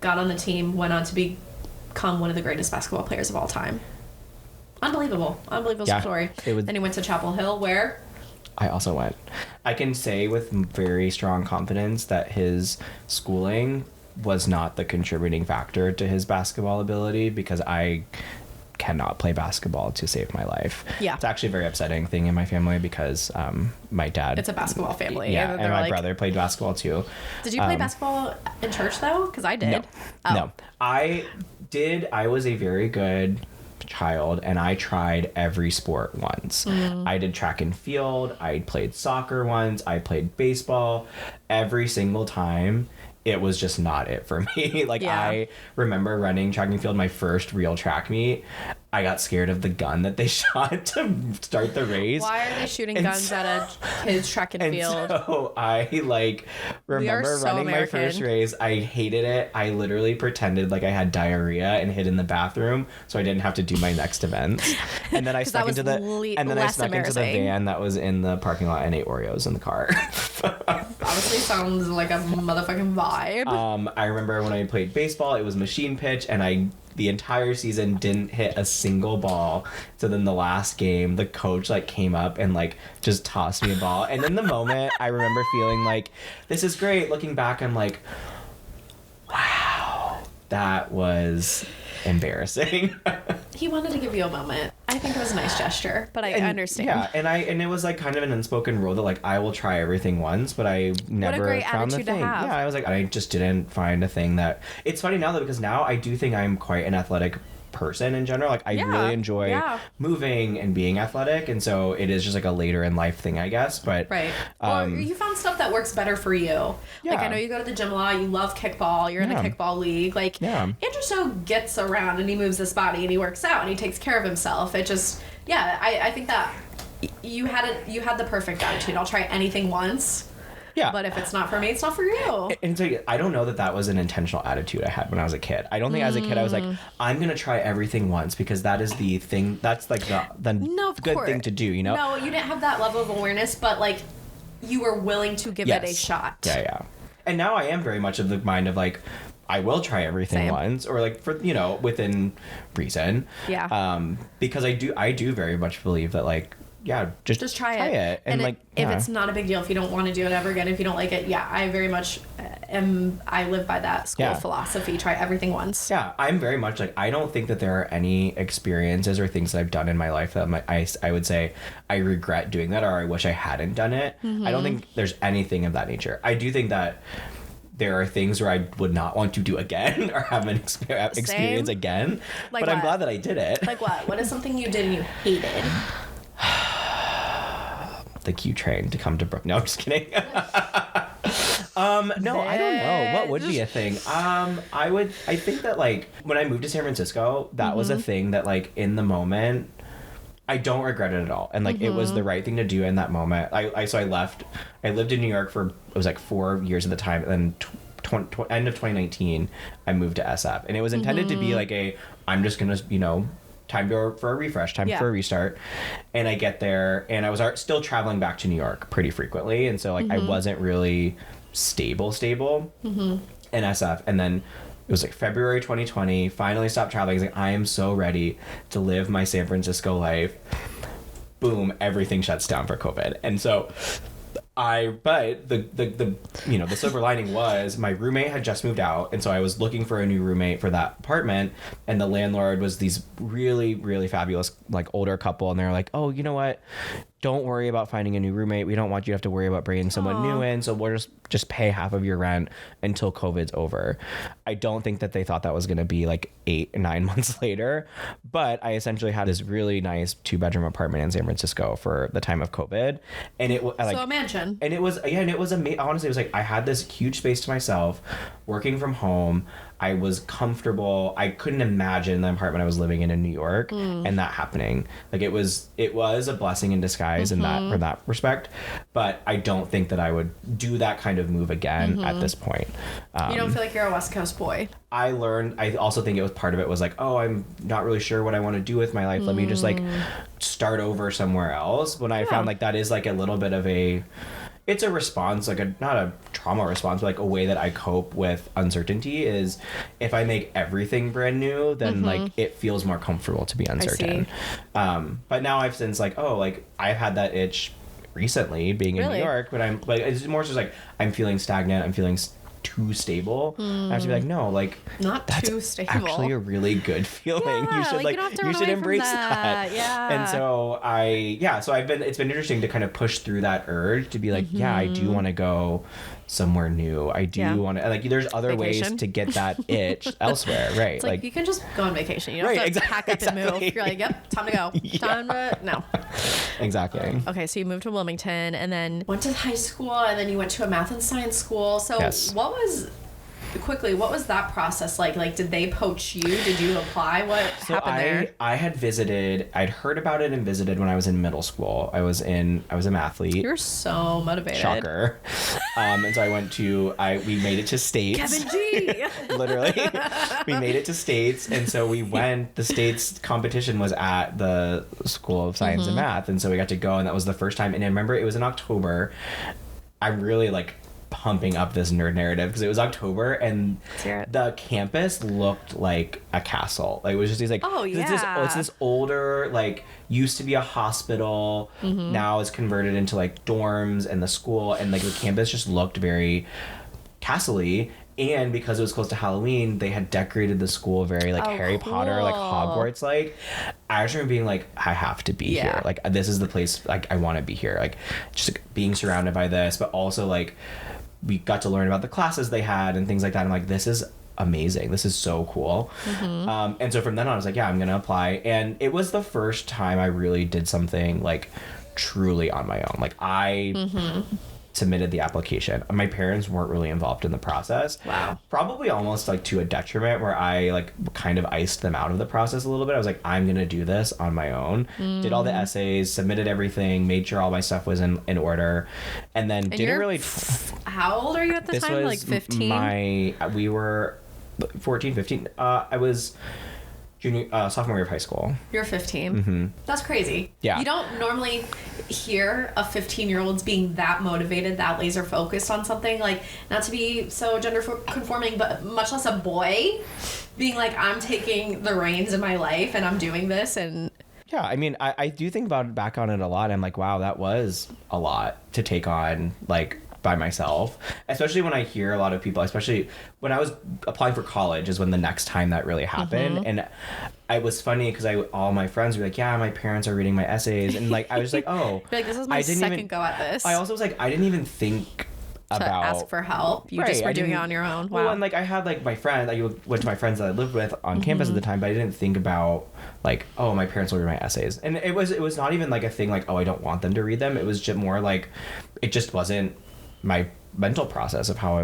got on the team, went on to become one of the greatest basketball players of all time. Unbelievable story. Then he went to Chapel Hill where... I also went. I can say with very strong confidence that his schooling was not the contributing factor to his basketball ability because I cannot play basketball to save my life. Yeah. It's actually a very upsetting thing in my family because my dad... It's a basketball family. Yeah, and my brother played basketball too. Did you play basketball in church though? Because I did. No. Oh. No. I did. I was a very good child and I tried every sport once. I did track and field. I played soccer once. I played baseball. Every single time it was just not it for me. I remember running track and field, my first real track meet. I got scared of the gun that they shot to start the race. Why are they shooting guns at a kid's track and field? So I remember running my first race. I hated it. I literally pretended like I had diarrhea and hid in the bathroom so I didn't have to do my next event. And then I snuck into the van that was in the parking lot and ate Oreos in the car. Honestly, sounds like a motherfucking vibe. I remember when I played baseball, it was machine pitch, and the entire season didn't hit a single ball. So then the last game, the coach came up and just tossed me a ball. And in the moment, I remember feeling like, this is great. Looking back, I'm like, wow, that was embarrassing. He wanted to give you a moment. I think it was a nice gesture, but I understand. Yeah, and it was kind of an unspoken rule that I will try everything once, but I never found the thing. Yeah, I was I just didn't find a thing that... It's funny now though, because now I do think I'm quite an athletic person in general. I really enjoy moving and being athletic, and so it is just a later in life thing, I guess. But right. Or you found stuff that works better for you. Yeah. I know you go to the gym a lot. You love kickball. You're in a kickball league. Andrew Stowe gets around and he moves his body and he works out and he takes care of himself. It just I think that you had the perfect attitude. I'll try anything once. Yeah. But if it's not for me, it's not for you. And so I don't know that was an intentional attitude I had when I was a kid. I don't think as a kid I was I'm going to try everything once because that is the thing. That's the good thing to do, you know? No, you didn't have that level of awareness, but you were willing to give it a shot. Yeah. And now I am very much of the mind of I will try everything once or for, within reason. Yeah. Because I do very much believe that just try it. And if it's not a big deal, if you don't want to do it ever again, if you don't like it, I very much I live by that school philosophy. Try everything once. Yeah, I'm very much I don't think that there are any experiences or things that I've done in my life that I would say I regret doing that or I wish I hadn't done it. I don't think there's anything of that nature. I do think that there are things where I would not want to do again or have an experience again. But I'm glad that I did it. Like what? What is something you did and you hated? The Q train to come to Brook. No, I'm just kidding. No, I don't know. What would be a thing? I think that when I moved to San Francisco, that was a thing that in the moment, I don't regret it at all. And it was the right thing to do in that moment. So I left. I lived in New York for, it was 4 years at the time. And then end of 2019, I moved to SF. And it was intended to be I'm just going to, time for a refresh, time for a restart. And I get there and I was still traveling back to New York pretty frequently. And so I wasn't really stable in SF. And then it was February 2020, finally stopped traveling. I was I am so ready to live my San Francisco life. Boom, everything shuts down for COVID. And so but the silver lining was my roommate had just moved out, and so I was looking for a new roommate for that apartment, and the landlord was these really, really fabulous older couple, and they're oh, you know what, don't worry about finding a new roommate. We don't want you to have to worry about bringing someone new in. So we'll just pay half of your rent until COVID's over. I don't think that they thought that was going to be like 8 or 9 months later. But I essentially had this really nice 2-bedroom apartment in San Francisco for the time of COVID. And it was like, so a mansion. And it was, amazing. Honestly, it was like, I had this huge space to myself, working from home. I was comfortable. I couldn't imagine the apartment I was living in New York and that happening. Like it was a blessing in disguise in that respect. But I don't think that I would do that kind of move again at this point. You don't feel like you're a West Coast boy. I also think it was part of it was like, oh, I'm not really sure what I want to do with my life. Let me just like start over somewhere else. When I found like that is like a little bit of it's a response, like not a trauma response, but like a way that I cope with uncertainty is if I make everything brand new, then like it feels more comfortable to be uncertain. But now I've since like, I've had that itch recently being in New York, but I'm like, it's more just like, I'm feeling stagnant. I'm feeling too stable. I have to be like, no, like not that's too stable. Actually a really good feeling. You should you should embrace that. Yeah. And so it's been interesting to kind of push through that urge to be like, yeah, I do want to go somewhere new. I do want to, like, there's other ways to get that itch elsewhere, right? It's like you can just go on vacation. You don't have to pack up and move. You're like, yep, time to go. Time to no. Exactly. Okay, so you moved to Wilmington and then went to high school and then you went to a math and science school. So what was that process like? Like, did they poach you? Did you apply? What happened there? I'd heard about it and visited when I was in middle school. I was an athlete. You're so motivated. Shocker. And so we made it to States. Kevin G. Literally. We made it to States. And so the States competition was at the School of Science and Math. And so we got to go, and that was the first time. And I remember it was in October. I'm really like pumping up this nerd narrative because it was October and the campus looked like a castle. Like it was just these like, it's this older, like used to be a hospital, now it's converted into like dorms, and the school and like the campus just looked very castle-y. And because it was close to Halloween, they had decorated the school very like Harry Potter, like Hogwarts. Like I just remember being like, I have to be here. Like this is the place. Like I want to be here. Like just like, being surrounded by this, but also like we got to learn about the classes they had and things like that. I'm like, this is amazing. This is so cool. And so from then on, I was like, yeah, I'm gonna apply. And it was the first time I really did something like truly on my own. Like I submitted the application. My parents weren't really involved in the process. Wow. Probably almost like to a detriment where I like kind of iced them out of the process a little bit. I was like, I'm going to do this on my own. Did all the essays, submitted everything, made sure all my stuff was in order. And then didn't really... How old are you at the time? Like 15? We were 14, 15. I was... sophomore year of high school. You're 15. That's crazy. Yeah. You don't normally hear of 15-year-olds being that motivated, that laser focused on something. Like, not to be so gender conforming, but much less a boy being like, I'm taking the reins in my life and I'm doing this. And yeah, I mean, I do think back on it a lot. I'm like, wow, that was a lot to take on, like, by myself, especially when I hear a lot of people, especially when I was applying for college is when the next time that really happened. And it was funny because all my friends were like, yeah, my parents are reading my essays. And like, I was like, oh, like, this is my second go at this. I also was like, I didn't even think about ask for help. You just were doing it on your own. Wow. Well, and like I had like my friend, I went to my friends that I lived with on campus at the time, but I didn't think about like, oh, my parents will read my essays. And it was not even like a thing like, oh, I don't want them to read them. It was just more like, it just wasn't my mental process of how I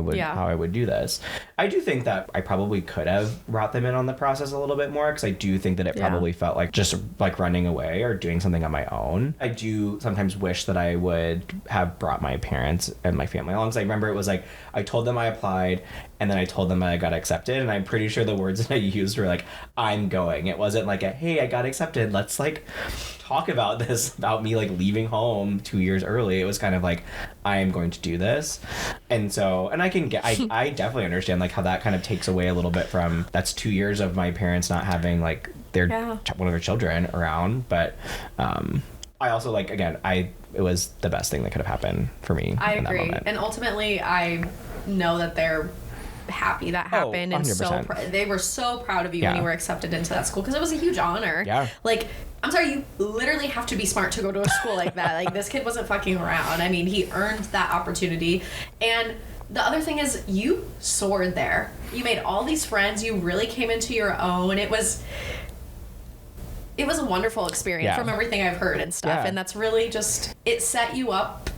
would do this. I do think that I probably could have brought them in on the process a little bit more, because I do think that it probably felt like just like running away or doing something on my own. I do sometimes wish that I would have brought my parents and my family along, because I remember it was like I told them I applied and then I told them I got accepted, and I'm pretty sure the words that I used were like, I'm going. It wasn't like hey, I got accepted, let's like talk about this, about me like leaving home 2 years early. It was kind of like, I am going to do this. And so, and I definitely understand like how that kind of takes away a little bit from, that's 2 years of my parents not having like their one of their children around. But I also like, again, it was the best thing that could have happened for me. I in agree. that moment. And ultimately I know that they're happy that happened. And so 100%. they were so proud of you when you were accepted into that school, because it was a huge honor. Yeah. Like, I'm sorry, you literally have to be smart to go to a school like that. Like, this kid wasn't fucking around. I mean, he earned that opportunity. And the other thing is, you soared there. You made all these friends. You really came into your own. It was a wonderful experience from everything I've heard and stuff. Yeah. And that's really just, it set you up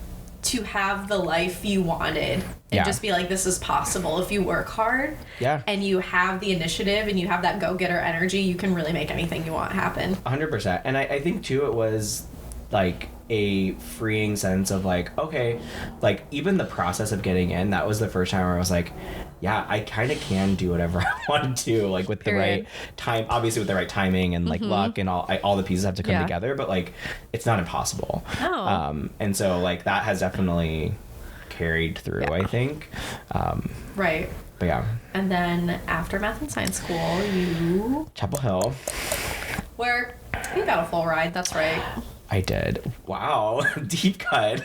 to have the life you wanted and just be like, this is possible. If you work hard and you have the initiative and you have that go-getter energy, you can really make anything you want happen. 100%. And I think too, it was like a freeing sense of like, okay, like even the process of getting in, that was the first time where I was like, yeah, I kind of can do whatever I want to do, like with the right time, obviously with the right timing and like luck and all the pieces have to come together, but like it's not impossible. And so like that has definitely carried through, I think. Right. But yeah. And then after math and science school, you... Chapel Hill. Where you got a full ride, that's right. I did. Wow. Deep cut.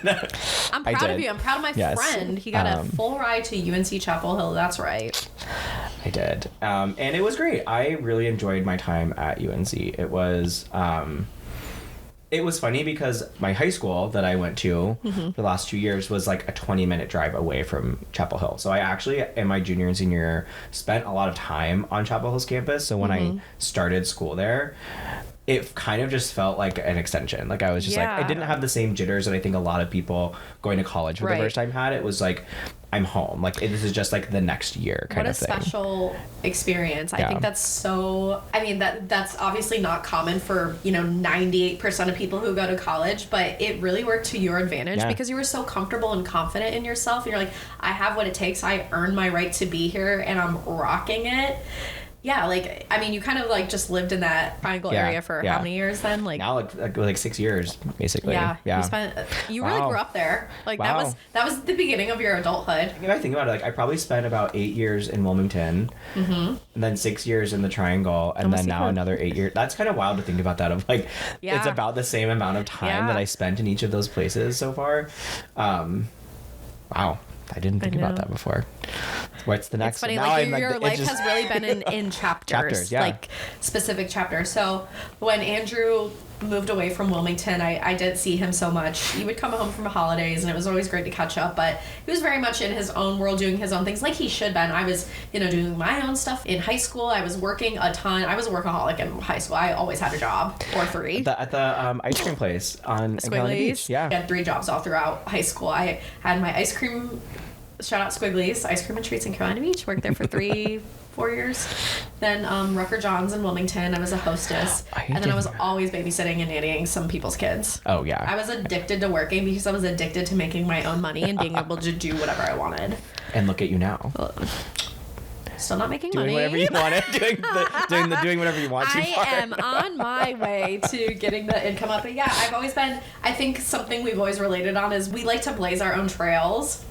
I'm proud of you. I'm proud of my friend. He got a full ride to UNC Chapel Hill. That's right. I did. And it was great. I really enjoyed my time at UNC. It was funny because my high school that I went to for the last 2 years was like a 20-minute drive away from Chapel Hill. So I actually, in my junior and senior year, spent a lot of time on Chapel Hill's campus. So when I started school there, it kind of just felt like an extension. Like I was just like, I didn't have the same jitters that I think a lot of people going to college for the first time had. It was like, I'm home. Like this is just like the next year kind of thing. What a special experience. I think that's so, I mean, that's obviously not common for, 98% of people who go to college, but it really worked to your advantage because you were so comfortable and confident in yourself. And you're like, I have what it takes. I earned my right to be here and I'm rocking it. Yeah, like, I mean, you kind of, like, just lived in that triangle area for how many years then? Like now, like 6 years, basically. Yeah. You really grew up there. Like, that was the beginning of your adulthood. If I think about it, like, I probably spent about 8 years in Wilmington, and then 6 years in the Triangle, and then now another 8 years. That's kind of wild to think about that, of, like, it's about the same amount of time that I spent in each of those places so far. Wow. I didn't think about that before. What's the next? It's funny, now like your life has really been in chapters, like specific chapters. So when Andrew moved away from Wilmington, I didn't see him so much. He would come home from the holidays and it was always great to catch up, but he was very much in his own world doing his own things like he should been. I was, doing my own stuff in high school. I was working a ton. I was a workaholic in high school. I always had a job or three. At the ice cream place on Beach. Yeah. I had 3 jobs all throughout high school. I had my ice cream, shout out Squiggly's, ice cream and treats in Carolina Beach. Worked there for 4 years. Then Rucker John's in Wilmington. I was a hostess. And then I was always babysitting and nannying some people's kids. Oh, yeah. I was addicted to working because I was addicted to making my own money and being able to do whatever I wanted. And look at you now. Still not making doing money. Whatever you wanted. doing whatever you want to. I am on my way to getting the income up. But yeah, I've always been, I think something we've always related on is we like to blaze our own trails.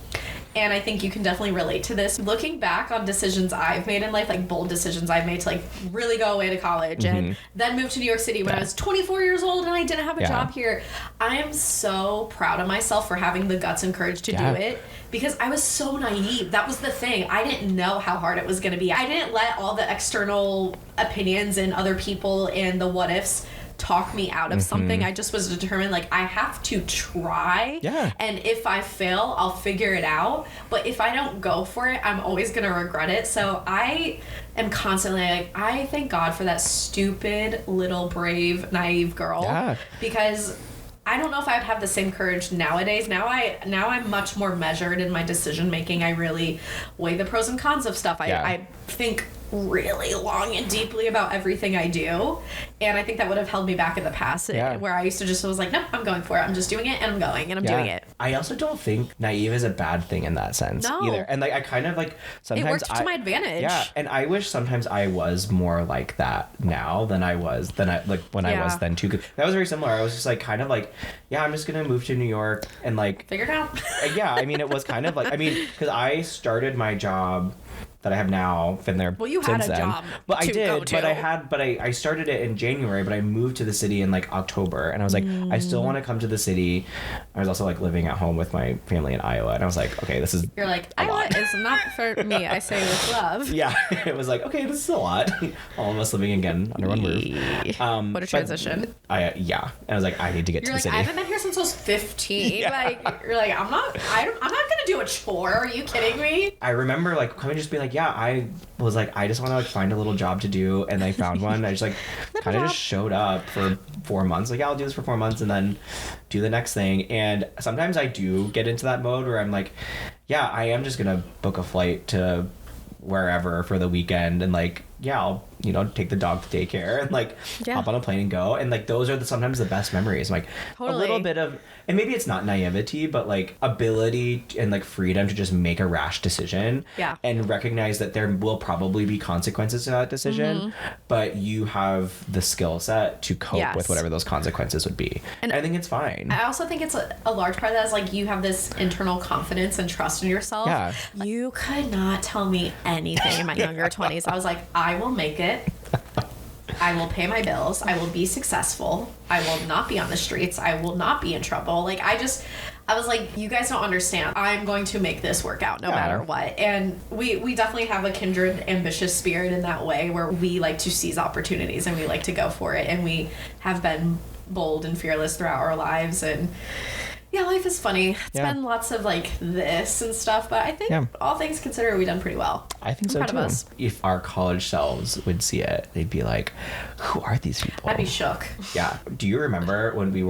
And I think you can definitely relate to this. Looking back on decisions I've made in life, like bold decisions I've made to like really go away to college and then move to New York City when I was 24 years old and I didn't have a job here. I am so proud of myself for having the guts and courage to do it because I was so naive. That was the thing. I didn't know how hard it was going to be. I didn't let all the external opinions and other people and the what ifs talk me out of something. I just was determined, like, I have to try. Yeah. And if I fail, I'll figure it out. But if I don't go for it, I'm always going to regret it. So I am constantly like, I thank God for that stupid, little, brave, naive girl. Yeah. Because I don't know if I'd have the same courage nowadays. Now I'm much more measured in my decision making. I really weigh the pros and cons of stuff. I think really long and deeply about everything I do, and I think that would have held me back in the past where I used to just was like, nope, I'm going for it, I'm just doing it and I'm going and I'm doing it. I also don't think naive is a bad thing in that sense either, and like I kind of like sometimes it worked to my advantage. And I wish sometimes I was more like that now than I was when I was then too. That was very similar. I was just like kind of like, I'm just gonna move to New York and like figure it out. I mean it was kind of like, I mean, because I started my job that I have now. Been there. Well, you since had a then. job. Well, I to go did, to. but I started it in January, but I moved to the city in like October, and I was like, I still want to come to the city. I was also like living at home with my family in Iowa, and I was like, okay, this is. You're like, a Iowa lot. is not for me. I say with love. Yeah, it was like, okay, this is a lot. All of us living again under one roof. What a transition. And I was like, I need to get You're to like, the I city. haven't been here since I was 15. Yeah. Like, you're like, I'm not gonna do a chore. Are you kidding me? I remember like coming just being like, yeah, I was like, I just want to like find a little job to do, and I found one. I just like kind of just showed up for 4 months. Like, yeah, I'll do this for 4 months and then do the next thing. And sometimes I do get into that mode where I'm like, yeah, I am just gonna book a flight to wherever for the weekend, and like, yeah, I'll take the dog to daycare and like hop on a plane and go. And like those are sometimes the best memories. Like Totally. a little bit of, and maybe it's not naivety, but like ability and like freedom to just make a rash decision. Yeah. And recognize that there will probably be consequences to that decision, but you have the skill set to cope with whatever those consequences would be. And I think it's fine. I also think it's a large part of that is like you have this internal confidence and trust in yourself. Yeah. You could not tell me anything in my younger 20s. I was like, I will make it. I will pay my bills. I will be successful. I will not be on the streets. I will not be in trouble. Like, I was like, you guys don't understand. I'm going to make this work out no matter what. And we definitely have a kindred ambitious spirit in that way where we like to seize opportunities and we like to go for it. And we have been bold and fearless throughout our lives. And yeah, life is funny. It's been lots of like this and stuff, but I think all things considered, we've done pretty well. I think so too. If our college selves would see it, they'd be like, "Who are these people?" I'd be shook. Yeah. Do you remember when you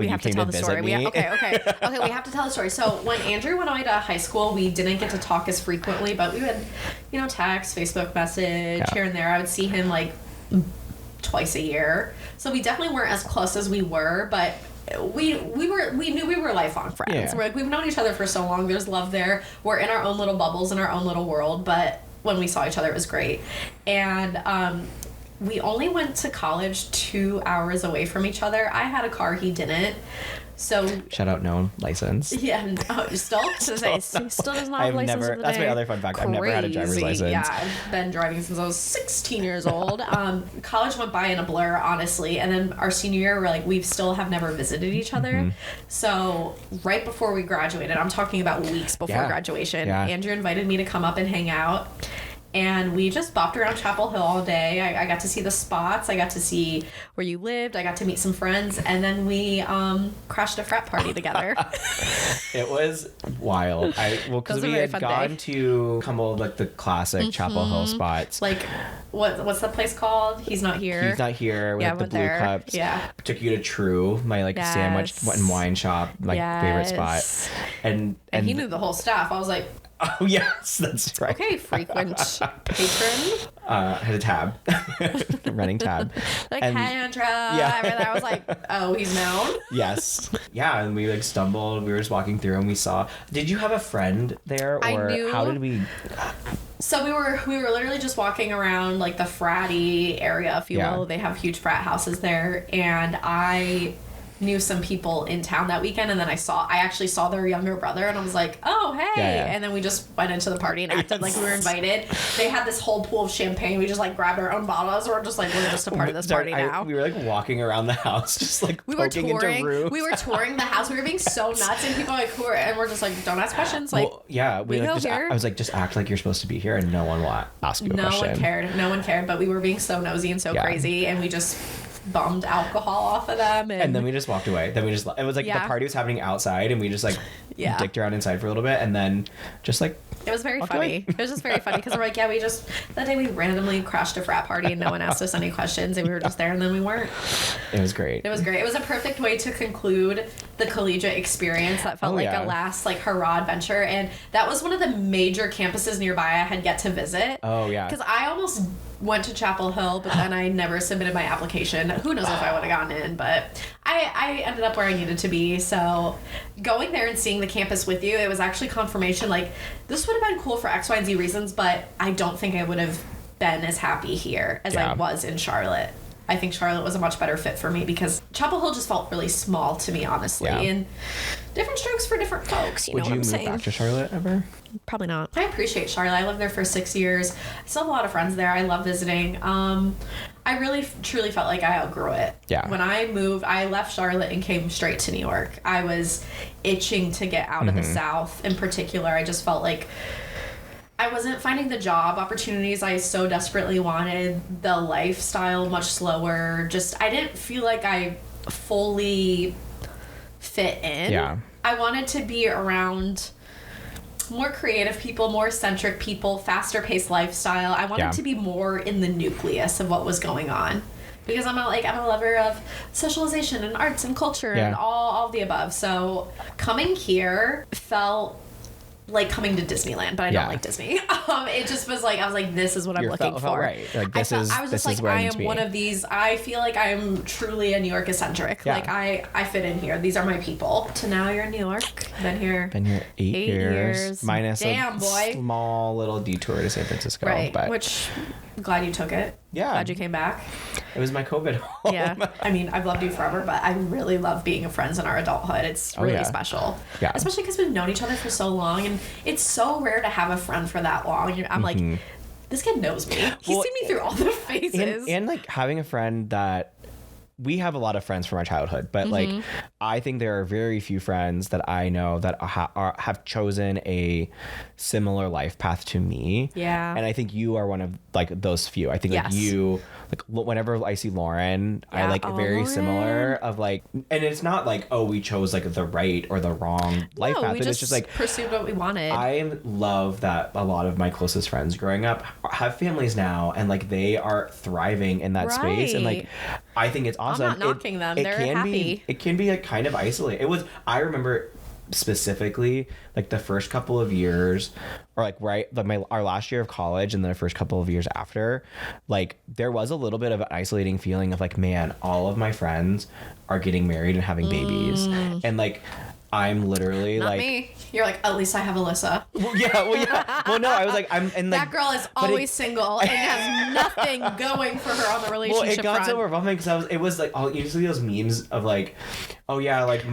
have came to tell to the visit story. me? Okay. We have to tell the story. So when Andrew went away to high school, we didn't get to talk as frequently, but we would, text, Facebook message here and there. I would see him like twice a year. So we definitely weren't as close as we were, but we knew we were lifelong friends. Yeah. We're like, we've known each other for so long. There's love there. We're in our own little bubbles in our own little world, but when we saw each other, it was great. And we only went to college 2 hours away from each other. I had a car, he didn't. So shout out no license. Yeah, still does not have a license. That's my other fun fact. I've never had a driver's license. Yeah, I've been driving since I was 16 years old. College went by in a blur, honestly, and then our senior year, we still have never visited each other. Mm-hmm. So right before we graduated, I'm talking about weeks before graduation, Andrew invited me to come up and hang out. And we just bopped around Chapel Hill all day. I got to see the spots. I got to see where you lived. I got to meet some friends. And then we crashed a frat party together. It was wild. Because we had gone to Cumble, like the classic Chapel Hill spots. Like, what's that place called? He's Not Here. He's Not Here. We had the Blue Cups. Yeah. Took you to True, my sandwich and wine shop, my favorite spot. And he knew the whole staff. I was like, oh, yes, that's right. Okay, frequent patron. I had a tab. Running tab. Hey, Andrew. I was like, oh, he's known? Yes. Yeah, and we stumbled. We were just walking through and we saw. Did you have a friend there? Or I knew. How did we... So we were literally just walking around the fratty area, if you will. They have huge frat houses there. And I knew some people in town that weekend, and then I actually saw their younger brother, and I was like, oh, hey. And then we just went into the party and acted like we were invited. They had this whole pool of champagne. We just grabbed our own bottles. We're just we're just a part of this party now. We were walking around the house, just we were poking touring. into roofs. We were touring the house. We were being so nuts, and people who are, and we're just don't ask questions. We just I was just act like you're supposed to be here, and no one will ask you a question. No one cared, but we were being so nosy and so crazy, and we just bummed alcohol off of them, and then we just walked away. Then it was the party was happening outside, and we just dicked around inside for a little bit, and then just it was very funny. It was just very funny because we're that day we randomly crashed a frat party and no one asked us any questions, and we were just there, and then we weren't. It was great. It was a perfect way to conclude the collegiate experience that felt a last hurrah adventure, and that was one of the major campuses nearby I had yet to visit. Oh yeah, because I almost went to Chapel Hill, but then I never submitted my application. Who knows if I would have gotten in, but I ended up where I needed to be. So going there and seeing the campus with you, it was actually confirmation this would have been cool for X, Y, and Z reasons, but I don't think I would have been as happy here as I was in Charlotte. I think Charlotte was a much better fit for me because Chapel Hill just felt really small to me, honestly. Yeah. And different strokes for different folks. You know what I'm saying? Would you move back to Charlotte ever? Probably not. I appreciate Charlotte. I lived there for 6 years. I still have a lot of friends there. I love visiting. I really truly felt like I outgrew it. Yeah. When I moved, I left Charlotte and came straight to New York. I was itching to get out of the South in particular. I just felt like I wasn't finding the job opportunities I so desperately wanted. The lifestyle much slower. Just, I didn't feel like I fully fit in. Yeah. I wanted to be around more creative people, more eccentric people, faster paced lifestyle. I wanted to be more in the nucleus of what was going on, because I'm a lover of socialization and arts and culture and all of the above. So coming here felt like coming to Disneyland, but I don't like Disney. It just was like, I was like, this is what I'm looking for. Right. Like, I was just like, I am one of these. I feel like I'm truly a New York eccentric. Yeah. Like I fit in here. These are my people. So now you're in New York. Been here 8 years. Minus a small little detour to San Francisco. Right. But which, glad you took it. Yeah. Glad you came back. It was my COVID home. Yeah. I mean, I've loved you forever, but I really love being friends in our adulthood. It's really special. Yeah. Especially because we've known each other for so long, and it's so rare to have a friend for that long. I'm like, this kid knows me. He's seen me through all the phases. And like having a friend that, we have a lot of friends from our childhood, but like I think there are very few friends that I know that have chosen a similar life path to me. Yeah. And I think you are one of like those few. I think like you, like whenever I see Lauren, I like very Lauren. Similar of like, and it's not like, oh, we chose like the right or the wrong life path. But it's just like pursued what we wanted. I love that a lot of my closest friends growing up have families now, and like they are thriving in that space. And like, I think it's awesome. I'm not knocking them. They're happy. It can be like kind of isolating. I remember specifically like the first couple of years, or like our last year of college and then the first couple of years after, like there was a little bit of an isolating feeling of like, man, all of my friends are getting married and having babies, and like I'm literally not like me. You're like, at least I have Alyssa. Well, no, I was like, I'm and like that girl is always single and has nothing going for her on the relationship Well, it got front. so overwhelming because it was like, you see those memes of like, oh yeah, like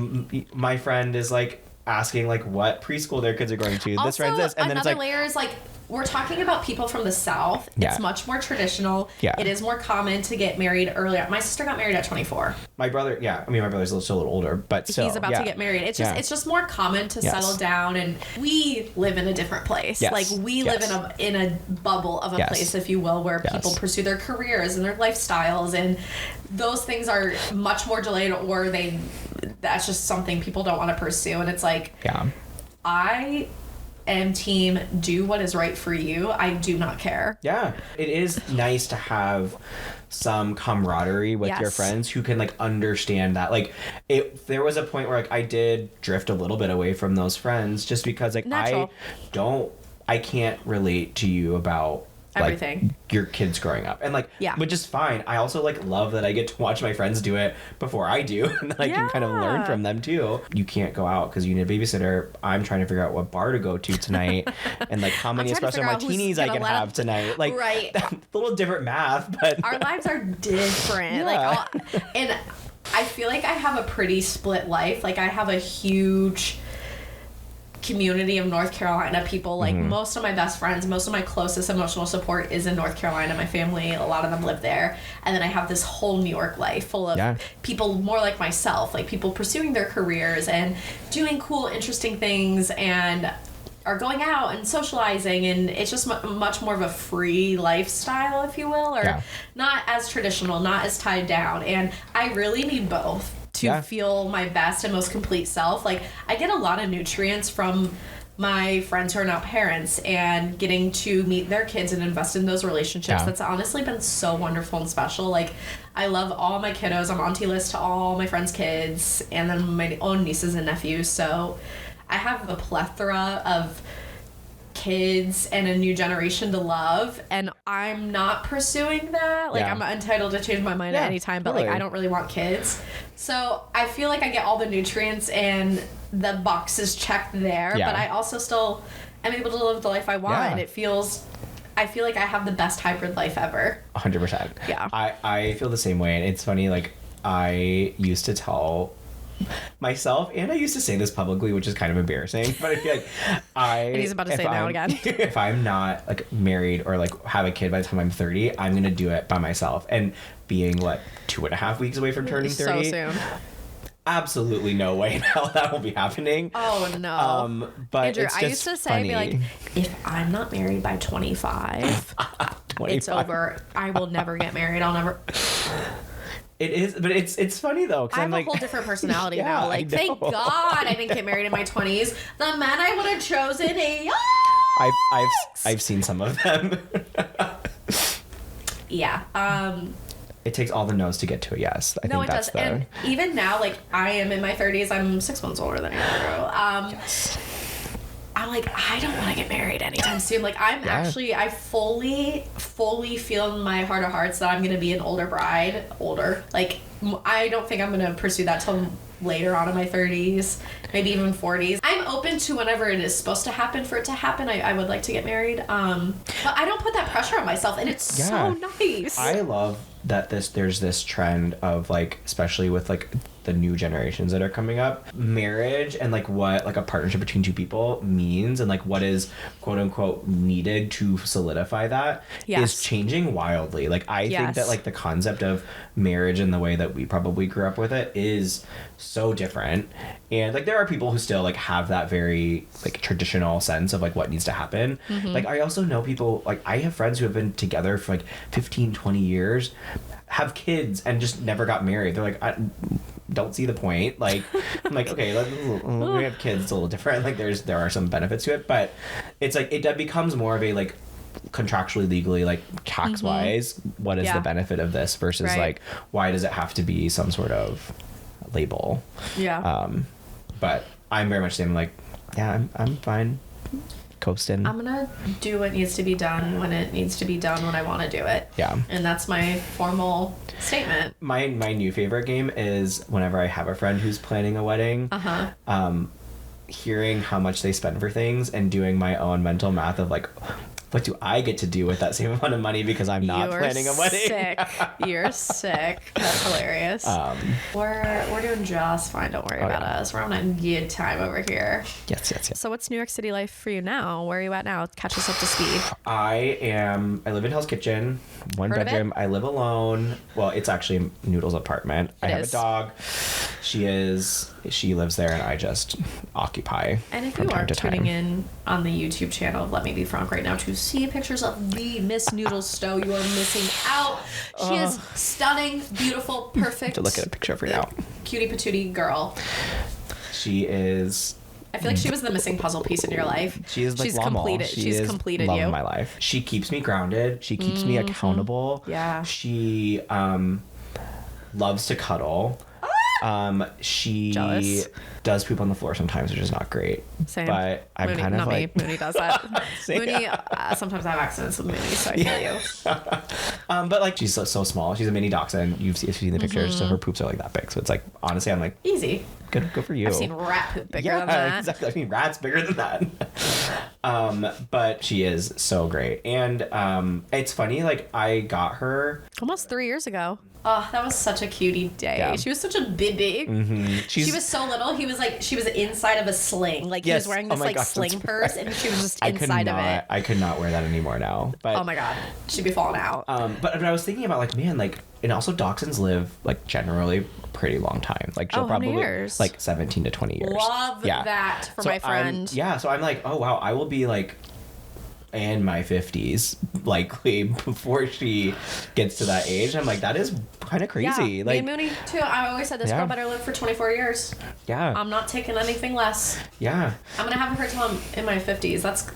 my friend is like asking like what preschool their kids are going to. Also, this friend's this, and then it's like layer is like, we're talking about people from the South. It's much more traditional. Yeah. It is more common to get married earlier. My sister got married at 24. My brother, my brother's still a little older, but still, he's about to get married. It's just more common to settle down, and we live in a different place. Yes. Like we live in a bubble of a place, if you will, where people pursue their careers and their lifestyles, and those things are much more delayed, or that's just something people don't want to pursue. And it's like, I am team do what is right for you. I do not care. Yeah. It is nice to have some camaraderie with your friends who can like understand that. Like there was a point where like I did drift a little bit away from those friends just because like I can't relate to you about everything, like, your kids growing up, and like which is fine. I also like love that I get to watch my friends do it before I do, and that I can kind of learn from them too. You can't go out because you need a babysitter. I'm trying to figure out what bar to go to tonight, and like how many espresso martinis I can have tonight. Like a little different math, but our lives are different. And I feel like I have a pretty split life. Like I have a huge community of North Carolina people. Like most of my best friends, most of my closest emotional support is in North Carolina. My family, a lot of them live there. And then I have this whole New York life full of people more like myself, like people pursuing their careers and doing cool, interesting things and are going out and socializing. And it's just much more of a free lifestyle, if you will, or not as traditional, not as tied down. And I really need both to feel my best and most complete self. Like I get a lot of nutrients from my friends who are now parents and getting to meet their kids and invest in those relationships. That's honestly been so wonderful and special. Like I love all my kiddos. I'm auntie list to all my friends' kids and then my own nieces and nephews. So I have a plethora of kids and a new generation to love, and I'm not pursuing that. Like I'm entitled to change my mind at any time, but like I don't really want kids. So I feel like I get all the nutrients and the boxes checked there, but I also still am able to live the life I want. I feel like I have the best hybrid life ever. 100%. Yeah. I feel the same way, and it's funny, like I used to tell myself, and I used to say this publicly, which is kind of embarrassing, but I feel like And he's about to say it now again. If I'm not like married or like have a kid by the time I'm 30, I'm gonna do it by myself. And being 2.5 weeks away from turning 30, So soon. absolutely no way in hell that will be happening. Oh no. But Andrew, it's I just used to say, funny. be like, if I'm not married by 25, it's over. I will never get married. I'll never. It is, but it's funny though. 'Cause I I'm have like, a whole different personality Yeah, now. I Like, thank know. God I didn't get married in my 20s. The man I would have chosen I've seen some of them. Yeah. It takes all the no's to get to a yes. I No, think it that's does. And even now, like, I am in my 30s. I'm 6 months older than Andrew. I'm like, I don't want to get married anytime soon. Like, I fully feel in my heart of hearts that I'm going to be an older bride. Like, I don't think I'm going to pursue that till later on in my 30s, maybe even 40s. I'm open to whenever it is supposed to happen for it to happen. I would like to get married. But I don't put that pressure on myself, and it's so nice. I love that there's this trend of like, especially with like the new generations that are coming up, marriage and like what like a partnership between two people means, and like what is quote unquote needed to solidify that is changing wildly. Like I think that like the concept of marriage and the way that we probably grew up with it is so different, and like there are people who still like have that very like traditional sense of like what needs to happen. Like I also know people, like I have friends who have been together for like 15-20 years, have kids, and just never got married. They're like, I don't see the point. Like I'm like, okay, when we have kids, it's a little different. Like there are some benefits to it, but it's like it becomes more of a like contractually, legally, like tax wise, what is the benefit of this versus like why does it have to be some sort of label? But I'm very much the same. Like, yeah, I'm fine coasting. I'm gonna do what needs to be done when it needs to be done when I want to do it. Yeah. And that's my formal statement. My new favorite game is whenever I have a friend who's planning a wedding, hearing how much they spend for things and doing my own mental math of like, what do I get to do with that same amount of money because I'm not planning a wedding? You're sick. That's hilarious. We're doing just fine. Don't worry about us. We're on a good time over here. Yes. So what's New York City life for you now? Where are you at now? Catch us up to speed. I live in Hell's Kitchen, one bedroom. I live alone. Well, it's actually Noodle's apartment. I have a dog. She lives there, and I just occupy. And if you are tuning in on the YouTube channel of Let Me Be Fronk right now to see pictures of the Miss Noodle Stowe, you are missing out. She is stunning, beautiful, perfect. To look at a picture of her now. Cutie patootie girl. She is. I feel like she was the missing puzzle piece in your life. She is like she's completed. She's completed love you. of my life. She keeps me grounded. She keeps me accountable. Yeah. She loves to cuddle. She Jealous. does poop on the floor sometimes, which is not great. Same. But I'm Mooney, kind of not like me. Mooney does that. Mooney, sometimes I have accidents with Mooney, so I feel you. but like she's so small. She's a mini dachshund. You've seen the pictures, so her poops are like that big. So it's like honestly, I'm like Easy. good for you. I've seen rat poop bigger than that. Exactly. I mean, rat's bigger than that. But she is so great, and it's funny. Like I got her Almost 3 years ago. Oh, that was such a cutie day. Yeah. She was such a baby. She was so little. She was inside of a sling. Like he was wearing this sling purse, and she was just inside of it. I could not wear that anymore now. But oh my god, she'd be falling out. but I was thinking about like, man, like, and also dachshunds live like generally pretty long time. Like she'll how many probably years? like 17 to 20 years. Love that for my friend. So I'm like, oh wow, I will be like in my 50s likely before she gets to that age. I'm like, that is kind of crazy. Yeah, like me and Mooney too. I always said this girl better live for 24 years. Yeah. I'm not taking anything less. Yeah. I'm gonna have her till I'm in my 50s. That's,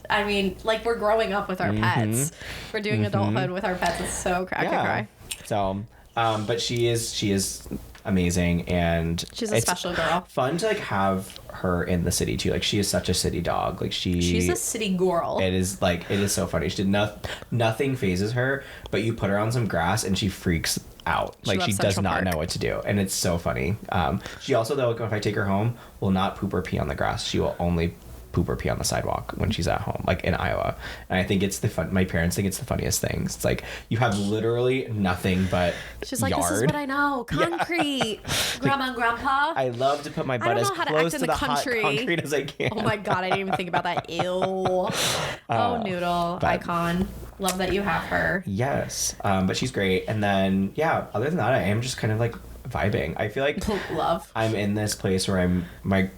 I mean, like we're growing up with our pets. We're doing adulthood with our pets. It's so cry. So, but she is amazing, and she's a special girl. Fun to like have her in the city too. Like she is such a city dog. Like she's a city girl. It is so funny. She did nothing phases her, but you put her on some grass and she freaks out. Like she does not know what to do, and it's so funny. She also, though, if I take her home, will not poop or pee on the grass. She will only poop or pee on the sidewalk when she's at home, like in Iowa. And I think it's my parents think it's the funniest things. It's like you have literally nothing but She's like, yard. this is what I know. Concrete. Grandma and grandpa. I love to put my butt as close to the hot concrete as I can. Oh my God, I didn't even think about that. Ew. Oh, Noodle. Icon. Love that you have her. Yes. But she's great. And then, yeah, other than that, I am just kind of like vibing. I feel like love. I'm in this place where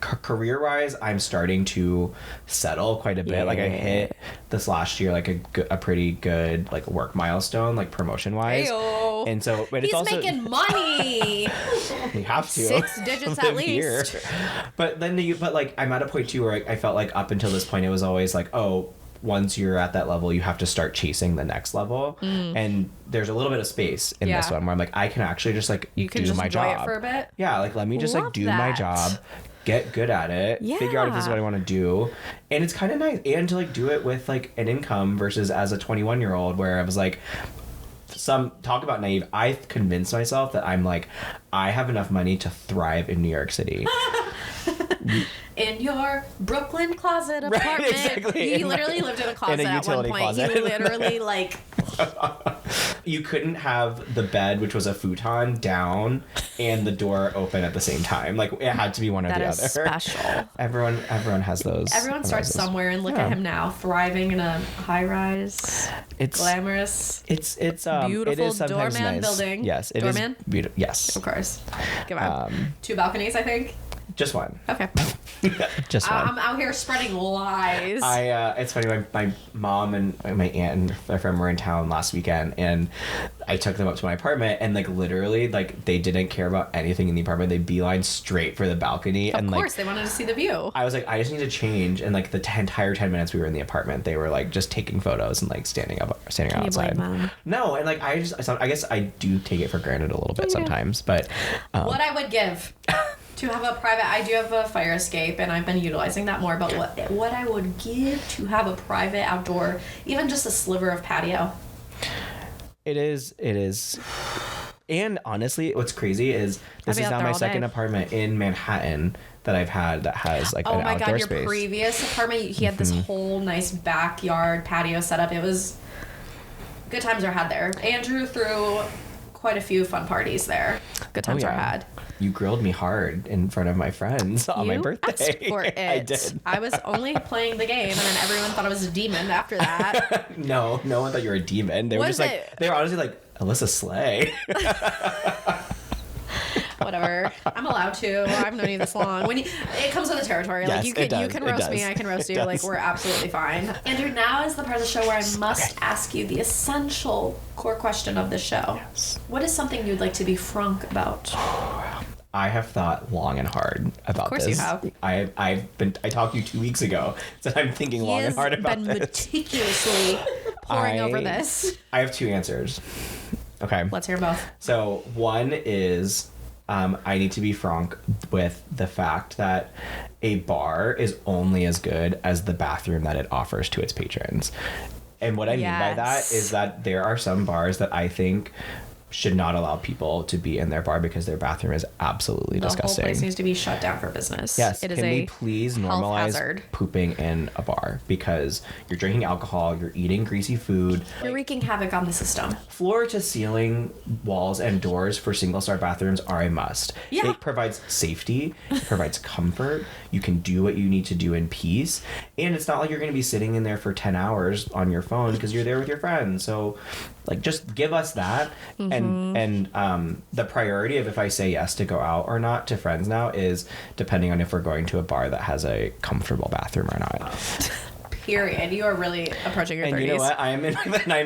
career-wise, I'm starting to settle quite a bit. Yeah. Like I hit this last year like a pretty good like work milestone, like promotion-wise. Ayo. And so, but He's it's also making money. You have to 6 digits at least. Here. But then but like I'm at a point too where I felt like up until this point it was always like, oh, once you're at that level, you have to start chasing the next level. And there's a little bit of space in this one where I'm like, I can actually just like you can do just my enjoy job it for a bit. Yeah, like let me just like do my job, get good at it, figure out if this is what I want to do. And it's kind of nice. And to like do it with like an income versus as a 21-year-old where I was like, talk about naive. I convinced myself that I'm like, I have enough money to thrive in New York City. In your Brooklyn closet apartment. Right, exactly. He literally lived in a closet at one point. Closet. He literally like... You couldn't have the bed, which was a futon, down and the door open at the same time. Like it had to be one or the other. That is special. Everyone has those. Everyone starts somewhere, and look at him now, thriving in a high-rise. It's glamorous. It's beautiful. It is sometimes doorman nice. Building. Yes, it doorman? is beautiful. Yes, of course. Give out 2 balconies, I think. Just one. Okay. Just one. I'm out here spreading lies. It's funny. My mom and my aunt and my friend were in town last weekend, and I took them up to my apartment, and like literally, like they didn't care about anything in the apartment. They beelined straight for the balcony, of course, they wanted to see the view. I was like, I just need to change, and like the entire 10 minutes we were in the apartment, they were like just taking photos and like standing outside. Can you blame them? No, and like I guess I do take it for granted a little bit sometimes, but what I would give. To have a private, I do have a fire escape, and I've been utilizing that more. But what I would give to have a private outdoor, even just a sliver of patio. It is. And honestly, what's crazy is this is now my second apartment in Manhattan that I've had that has like an outdoor space. Oh my God, your previous apartment, he had this whole nice backyard patio setup. It was good times are had there. Andrew threw quite a few fun parties there. Good times are had. You grilled me hard in front of my friends on my birthday. Asked for it. I did. I was only playing the game, and then everyone thought I was a demon after that. No one thought you were a demon. They were just like, they were honestly like, Alyssa Slay. Whatever. I'm allowed to. I've known you this long. It comes with the territory. Yes, like you can roast me, I can roast you. Like we're absolutely fine. Andrew, now is the part of the show where I must ask you the essential core question of the show. Yes. What is something you'd like to be Fronk about? I have thought long and hard about this. Of course you have. I talked to you 2 weeks ago, so I'm thinking long and hard about this. He has been meticulously poring over this. I have 2 answers. Okay. Let's hear both. So one is I need to be Fronk with the fact that a bar is only as good as the bathroom that it offers to its patrons. And what I mean by that is that there are some bars that I think should not allow people to be in their bar because their bathroom is absolutely disgusting. The whole place needs to be shut down for business. Yes. It is Can we please normalize pooping in a bar? Because you're drinking alcohol, you're eating greasy food. You're wreaking havoc on the system. Floor to ceiling walls and doors for single-star bathrooms are a must. Yeah. It provides safety. It provides comfort. You can do what you need to do in peace. And it's not like you're going to be sitting in there for 10 hours on your phone because you're there with your friends. So, like, just give us that. And the priority of if I say yes to go out or not to friends now is depending on if we're going to a bar that has a comfortable bathroom or not. Period. You are really approaching your 30s. And you know what? I'm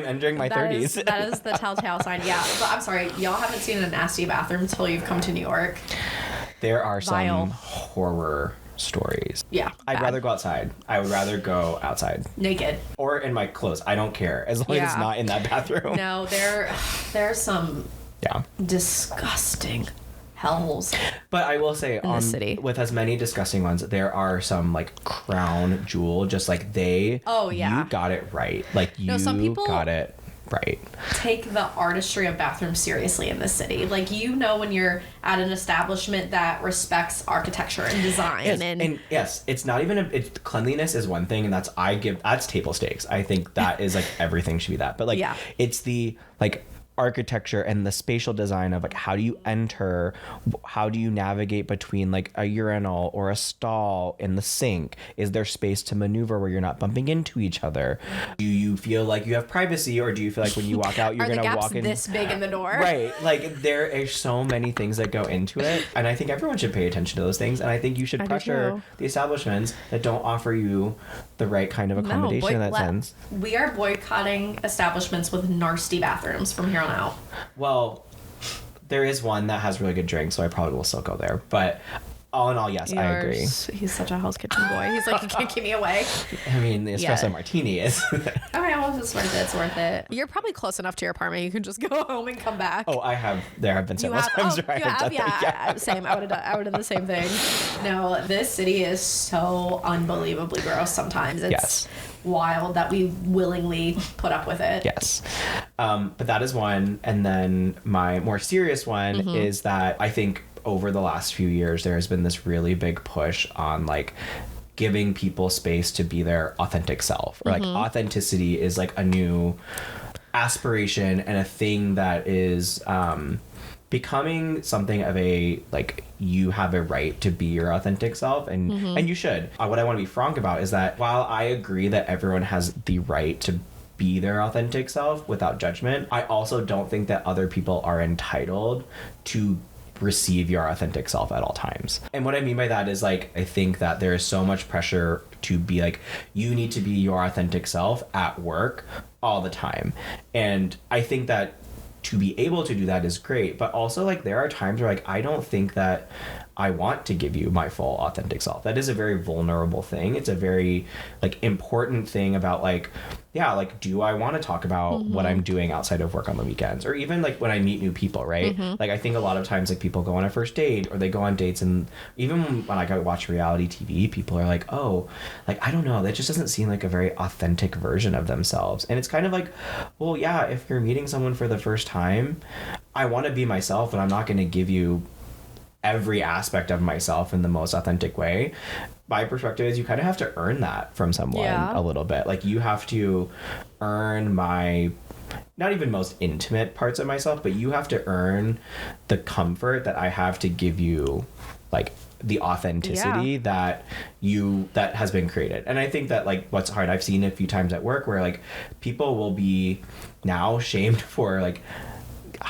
entering my 30s. That is the telltale sign. Yeah. But I'm sorry. Y'all haven't seen a nasty bathroom until you've come to New York. There are some horror stories. Yeah. I'd rather go outside. I would rather go outside. Naked. Or in my clothes. I don't care. As long as it's not in that bathroom. No, there's some disgusting hells. But I will say, in the city. With as many disgusting ones, there are some like crown jewel, just like you got it right. Like you some people got it. Right. take the artistry of bathrooms seriously in this city. Like, you know, when you're at an establishment that respects architecture and design. Yes, and yes, it's not even cleanliness is one thing, and that's table stakes. I think that is like everything should be that. But like, it's the like architecture and the spatial design of like, how do you enter, how do you navigate between like a urinal or a stall in the sink? Is there space to maneuver where you're not bumping into each other? Do you feel like you have privacy, or do you feel like when you walk out you're gonna walk in this big in the door? Right, like there are so many things that go into it, and I think everyone should pay attention to those things, and I think you should pressure the establishments that don't offer you the right kind of accommodation in that sense. We are boycotting establishments with nasty bathrooms from here on out. Well, there is one that has really good drinks, so I probably will still go there. But all in all, yes, I agree. He's such a Hell's Kitchen boy. He's like, you can't keep me away. I mean, the espresso martini is. Okay, well, if it's worth it, it's worth it. You're probably close enough to your apartment. You can just go home and come back. Oh, there have been several times where I have done that. Yeah, same. I would have done the same thing. No, this city is so unbelievably gross sometimes. It's wild that we willingly put up with it. Yes. But that is one. And then my more serious one is that I think over the last few years, there has been this really big push on like giving people space to be their authentic self, or like authenticity is like a new aspiration and a thing that is becoming something of a like, you have a right to be your authentic self, and you should. What I want to be frank about is that while I agree that everyone has the right to be their authentic self without judgment, I also don't think that other people are entitled to receive your authentic self at all times. And what I mean by that is like, I think that there is so much pressure to be like, you need to be your authentic self at work all the time. And I think that to be able to do that is great, but also like there are times where like I don't think that I want to give you my full authentic self. That is a very vulnerable thing. It's a very like important thing about like, yeah, like, do I want to talk about what I'm doing outside of work on the weekends, or even like when I meet new people, right? Like I think a lot of times like people go on a first date, or they go on dates, and even when I watch reality TV, people are like, oh, like, I don't know, that just doesn't seem like a very authentic version of themselves. And it's kind of like, well, yeah, if you're meeting someone for the first time, I want to be myself, and I'm not going to give you every aspect of myself in the most authentic way. My perspective is you kind of have to earn that from someone a little bit. Like you have to earn my, not even most intimate parts of myself, but you have to earn the comfort that I have to give you, like the authenticity that has been created. And I think that like what's hard, I've seen a few times at work where like people will be now shamed for like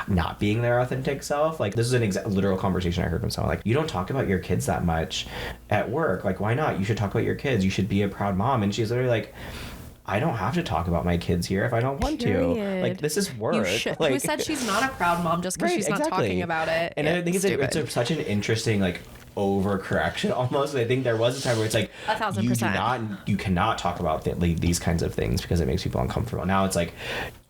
not being their authentic self. Like this is an literal conversation I heard from someone, like, you don't talk about your kids that much at work, like why not? You should talk about your kids, you should be a proud mom. And she's literally like, I don't have to talk about my kids here if I don't want to. Like this is work. Like, who said she's not a proud mom just because she's not talking about it? And I think it's such an interesting like overcorrection almost. I think there was a time where it's like 1,000%. you cannot talk about these kinds of things because it makes people uncomfortable. Now it's like,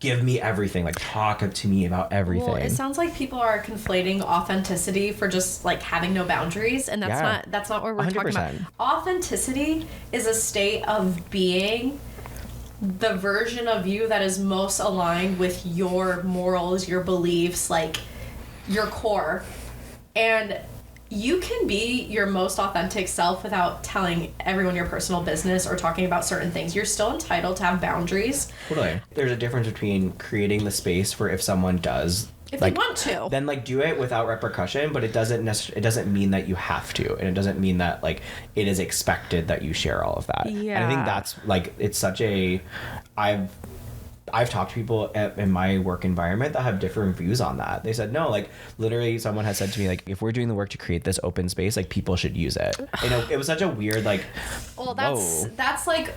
give me everything, like talk to me about everything. Well, it sounds like people are conflating authenticity for just like having no boundaries, and that's not what we're 100%. Talking about. Authenticity is a state of being the version of you that is most aligned with your morals, your beliefs, like your core. And you can be your most authentic self without telling everyone your personal business or talking about certain things. You're still entitled to have boundaries. Totally. There's a difference between creating the space for if someone does, if like, you want to, then like do it without repercussion, but it doesn't mean that you have to, and it doesn't mean that like it is expected that you share all of that. Yeah. And I think that's like, it's such a, I've talked to people in my work environment that have different views on that. They said, no, like literally someone has said to me, like, if we're doing the work to create this open space, like people should use it. You know, it was such a weird, like, well, that's like,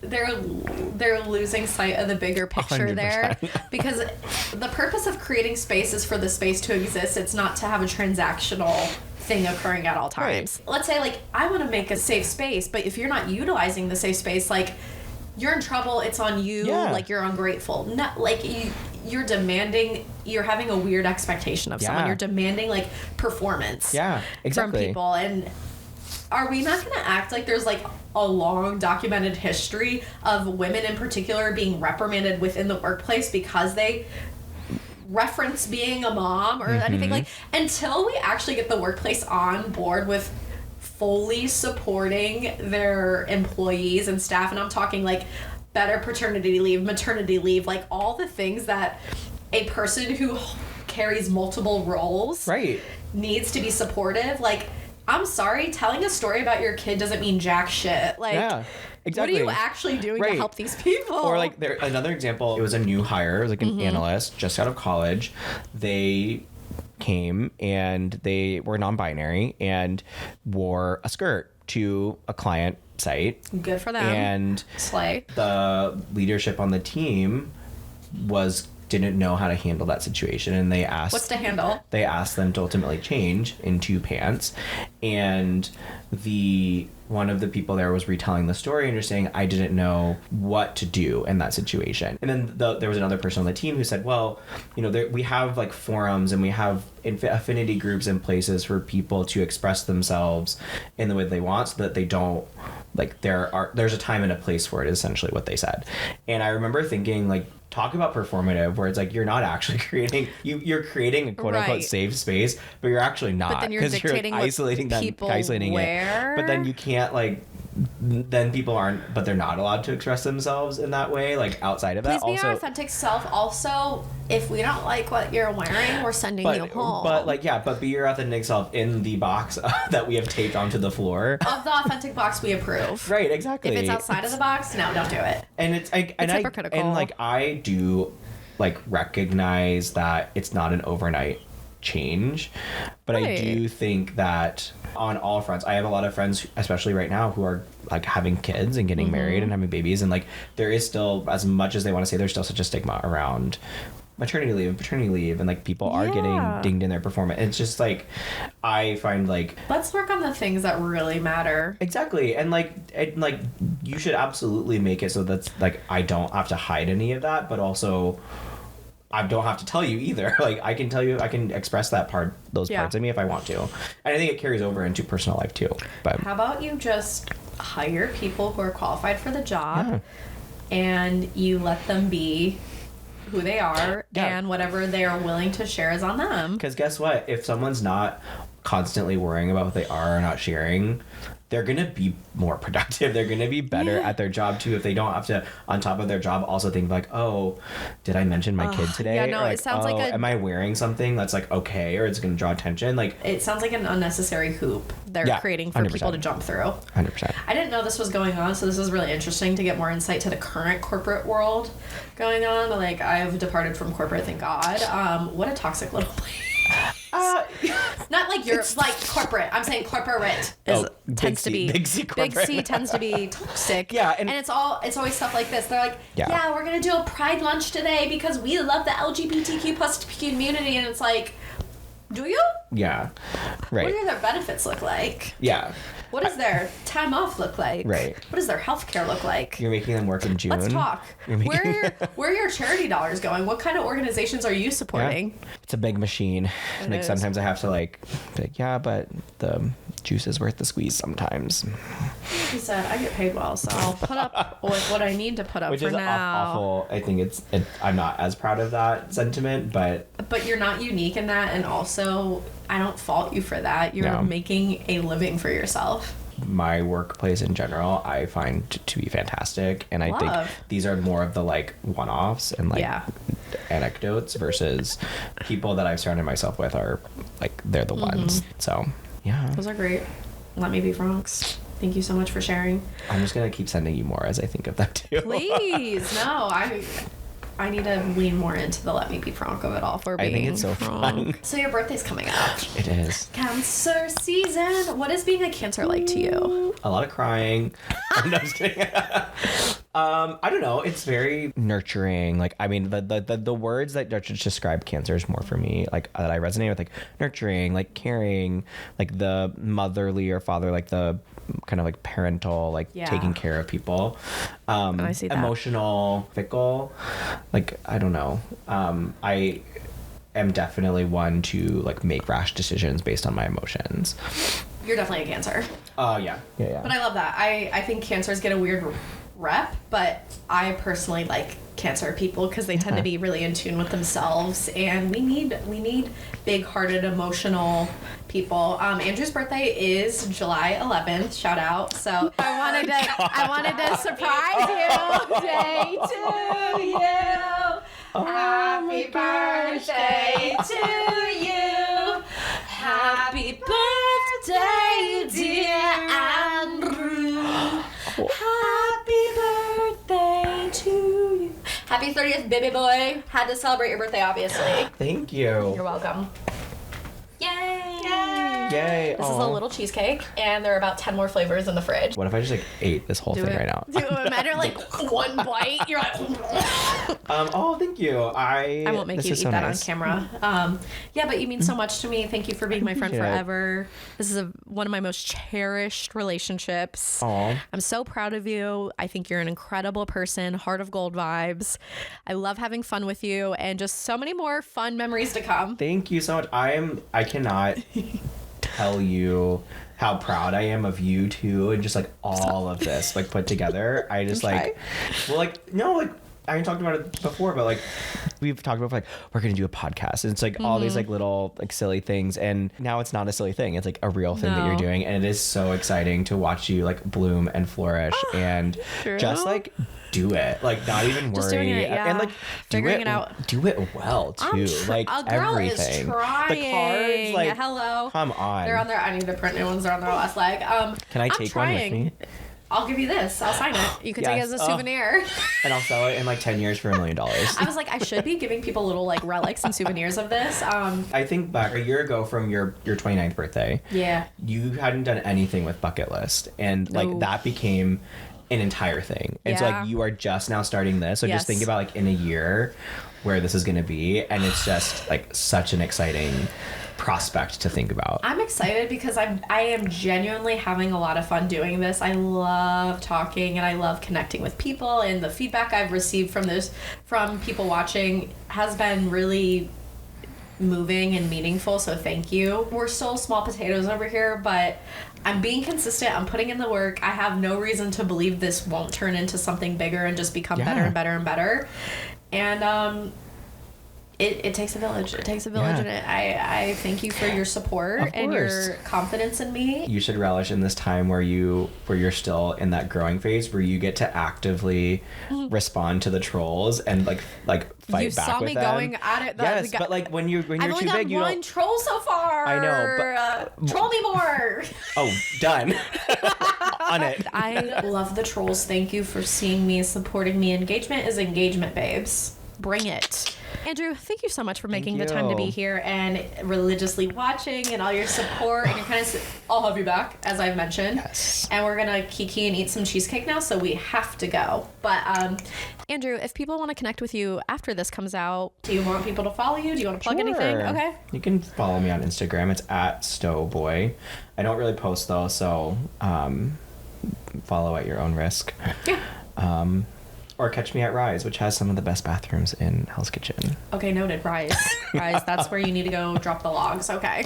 they're losing sight of the bigger picture 100%. There, because the purpose of creating space is for the space to exist. It's not to have a transactional thing occurring at all times. Right. Let's say like, I want to make a safe space, but if you're not utilizing the safe space, like, you're in trouble, it's on you, like you're ungrateful. No, like you're demanding, you're having a weird expectation of someone. You're demanding like performance exactly. from people. And are we not going to act like there's like a long documented history of women in particular being reprimanded within the workplace because they reference being a mom or anything, like, until we actually get the workplace on board with fully supporting their employees and staff, and I'm talking like better paternity leave, maternity leave, like all the things that a person who carries multiple roles needs to be supportive. Like, I'm sorry, telling a story about your kid doesn't mean jack shit. Like, exactly. What are you actually doing to help these people? Or like, another example, it was a new hire, it was like an analyst just out of college. They came and they were non-binary and wore a skirt to a client site. Good for them. And slay. The leadership on the team didn't know how to handle that situation, and they asked what's to handle. They asked them to ultimately change into pants, and one of the people there was retelling the story and just saying, I didn't know what to do in that situation. And then there was another person on the team who said, well, we have like forums and we have affinity groups and places for people to express themselves in the way they want, so that they don't, like, there's a time and a place for it, is essentially what they said. And I remember thinking, like, talk about performative, where it's like you're not actually creating, you're creating a quote unquote safe space, but you're actually not, but then you're dictating you're isolating them, isolating it. But then you can't, like, then people aren't, but they're not allowed to express themselves in that way, like, outside of that. Please be your authentic self. Also, if we don't like what you're wearing, we're sending you home. But be your authentic self in the box that we have taped onto the floor. Of the authentic box we approve. Right, exactly. If it's outside of the box, no, don't do it. And it's hypocritical. And like, I do, like, recognize that it's not an overnight change, but I do think that on all fronts, I have a lot of friends, especially right now, who are like having kids and getting married and having babies, and like, there is still, as much as they want to say, there's still such a stigma around maternity leave and paternity leave, and like, people are getting dinged in their performance. It's just like, I find, like, let's work on the things that really matter. Exactly. And like you should absolutely make it so that's like, I don't have to hide any of that, but also I don't have to tell you either. Like, I can tell you, I can express those parts of me if I want to. And I think it carries over into personal life too. But how about you just hire people who are qualified for the job and you let them be who they are, and whatever they are willing to share is on them. Because guess what? If someone's not constantly worrying about what they are or not sharing, they're going to be more productive. They're going to be better at their job too, if they don't have to, on top of their job, also think like, oh, did I mention my kid today? Yeah, no, or like, it sounds like am I wearing something that's like okay, or it's going to draw attention? Like, it sounds like an unnecessary hoop they're creating for 100%. People to jump through. 100%. I didn't know this was going on, so this is really interesting to get more insight to the current corporate world going on. Like, I've departed from corporate, thank God. What a toxic little place. Not like you're like corporate. I'm saying corporate tends to be big C tends to be toxic. Yeah, and it's always stuff like this. They're like, yeah, we're gonna do a pride lunch today because we love the LGBTQ plus community, and it's like, do you? Yeah, right. What do their benefits look like? Yeah. What does their time off look like? Right. What does their health care look like? You're making them work in June. Let's talk. Where are your charity dollars going? What kind of organizations are you supporting? Yeah. It's a big machine. Like, sometimes I have to like, but the juice is worth the squeeze sometimes. Like you said, I get paid well, so I'll put up with what I need to put up. Which for is now. Awful. I think I'm not as proud of that sentiment, but you're not unique in that, and also I don't fault you for that. You're making a living for yourself. My workplace in general, I find to be fantastic, and I think these are more of the like one-offs and like anecdotes versus people that I've surrounded myself with are like they're the ones. So yeah, those are great. Let Me Be Fronks. Thank you so much for sharing. I'm just gonna keep sending you more as I think of them too. Please, no, I need to lean more into the Let Me Be Fronk of it all for being I think it's so fun. So your birthday's coming up. It is. Cancer season. What is being a Cancer like to you? A lot of crying. I'm just kidding. I don't know. It's very nurturing. Like, I mean, the words that describe Cancer is more for me, like, that I resonate with, like nurturing, like caring, like the motherly or father, like the kind of like parental, like taking care of people. I see that. Emotional, fickle. Like, I don't know. I am definitely one to like make rash decisions based on my emotions. You're definitely a Cancer. Yeah. But I love that. I think Cancers get a weird rep, but I personally like Cancer people because they tend to be really in tune with themselves, and we need big-hearted, emotional people. Andrew's birthday is July 11th. Shout out! So I wanted to surprise you. Day to you. Happy birthday to you. Happy birthday, dear Andrew. Happy birthday to you. Happy 30th, baby boy. Had to celebrate your birthday, obviously. Thank you. You're welcome. Yay! Yay! This is a little cheesecake, and there are about 10 more flavors in the fridge. What if I just like ate this whole thing right now? Do it matter like one bite? You're like. Oh, thank you. I won't make you eat that on camera. Yeah, but you mean so much to me. Thank you for being my friend forever. This is one of my most cherished relationships. Aw. I'm so proud of you. I think you're an incredible person. Heart of gold vibes. I love having fun with you, and just so many more fun memories to come. Thank you so much. I cannot tell you how proud I am of you too, and just like all of this like put together. I just like, well, like no, like I talked about it before, but like we've talked about like we're gonna do a podcast, and it's like all these like little like silly things, and now it's not a silly thing. It's like a real thing that you're doing, and it is so exciting to watch you like bloom and flourish and just like do it, like not even worry, Just doing it, yeah. and like Figuring it out. do it well too, like a girl everything. Is trying. The cards, like hello. Come on. They're on their. I need to print new ones. They're on their last leg. Can I take one with me? I'll give you this. I'll sign it. You can take it as a souvenir. And I'll sell it in like 10 years for $1 million. I was like, I should be giving people little like relics and souvenirs of this. I think back a year ago from your 29th birthday. Yeah. You hadn't done anything with bucket list, and like that became an entire thing. And so like you are just now starting this. So just think about like in a year where this is going to be, and it's just like such an exciting prospect to think about. I'm excited because I am genuinely having a lot of fun doing this. I love talking and I love connecting with people, and the feedback I've received from people watching has been really moving and meaningful, so thank you. We're still small potatoes over here, but I'm being consistent. I'm putting in the work. I have no reason to believe this won't turn into something bigger and just become better and better and better. And it takes a village. It takes a village, and I thank you for your support and your confidence in me. You should relish in this time where you're still in that growing phase, where you get to actively respond to the trolls and like fight back with them. You saw me going at it. Yes, but like when you're too big, you don't. I've only got one troll so far. I know, but troll me more. Oh, done. On it. I love the trolls. Thank you for seeing me, supporting me. Engagement is engagement, babes. Bring it. Andrew, thank you so much for making the time to be here and religiously watching and all your support. And I'll have you back, as I've mentioned. Yes. And we're going to kiki and eat some cheesecake now, so we have to go. But, Andrew, if people want to connect with you after this comes out, do you want people to follow you? Do you want to plug anything? Okay. You can follow me on Instagram. It's @Stowboy. I don't really post, though, so follow at your own risk. Yeah. Or catch me at Rise, which has some of the best bathrooms in Hell's Kitchen. Okay, noted. Rise, that's where you need to go drop the logs. Okay.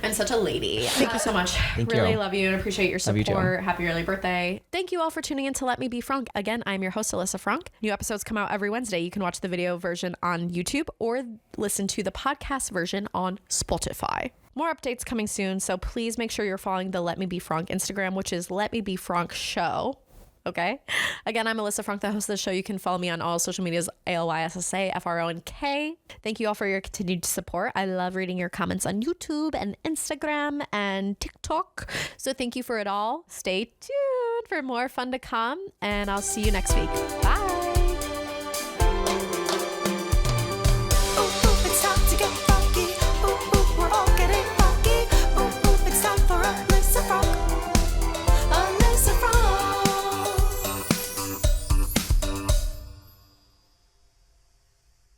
I'm such a lady. Thank you so much. Thank really you. love you and appreciate your support. You Happy early birthday. Thank you all for tuning in to Let Me Be Fronk. Again, I'm your host, Alyssa Fronk. New episodes come out every Wednesday. You can watch the video version on YouTube or listen to the podcast version on Spotify. More updates coming soon, so please make sure you're following the Let Me Be Fronk Instagram, which is Let Me Be Fronk Show. Okay. Again, I'm Alyssa Fronk, the host of the show. You can follow me on all social medias, ALYSSA, Thank you all for your continued support. I love reading your comments on YouTube and Instagram and TikTok. So thank you for it all. Stay tuned for more fun to come, and I'll see you next week. Bye.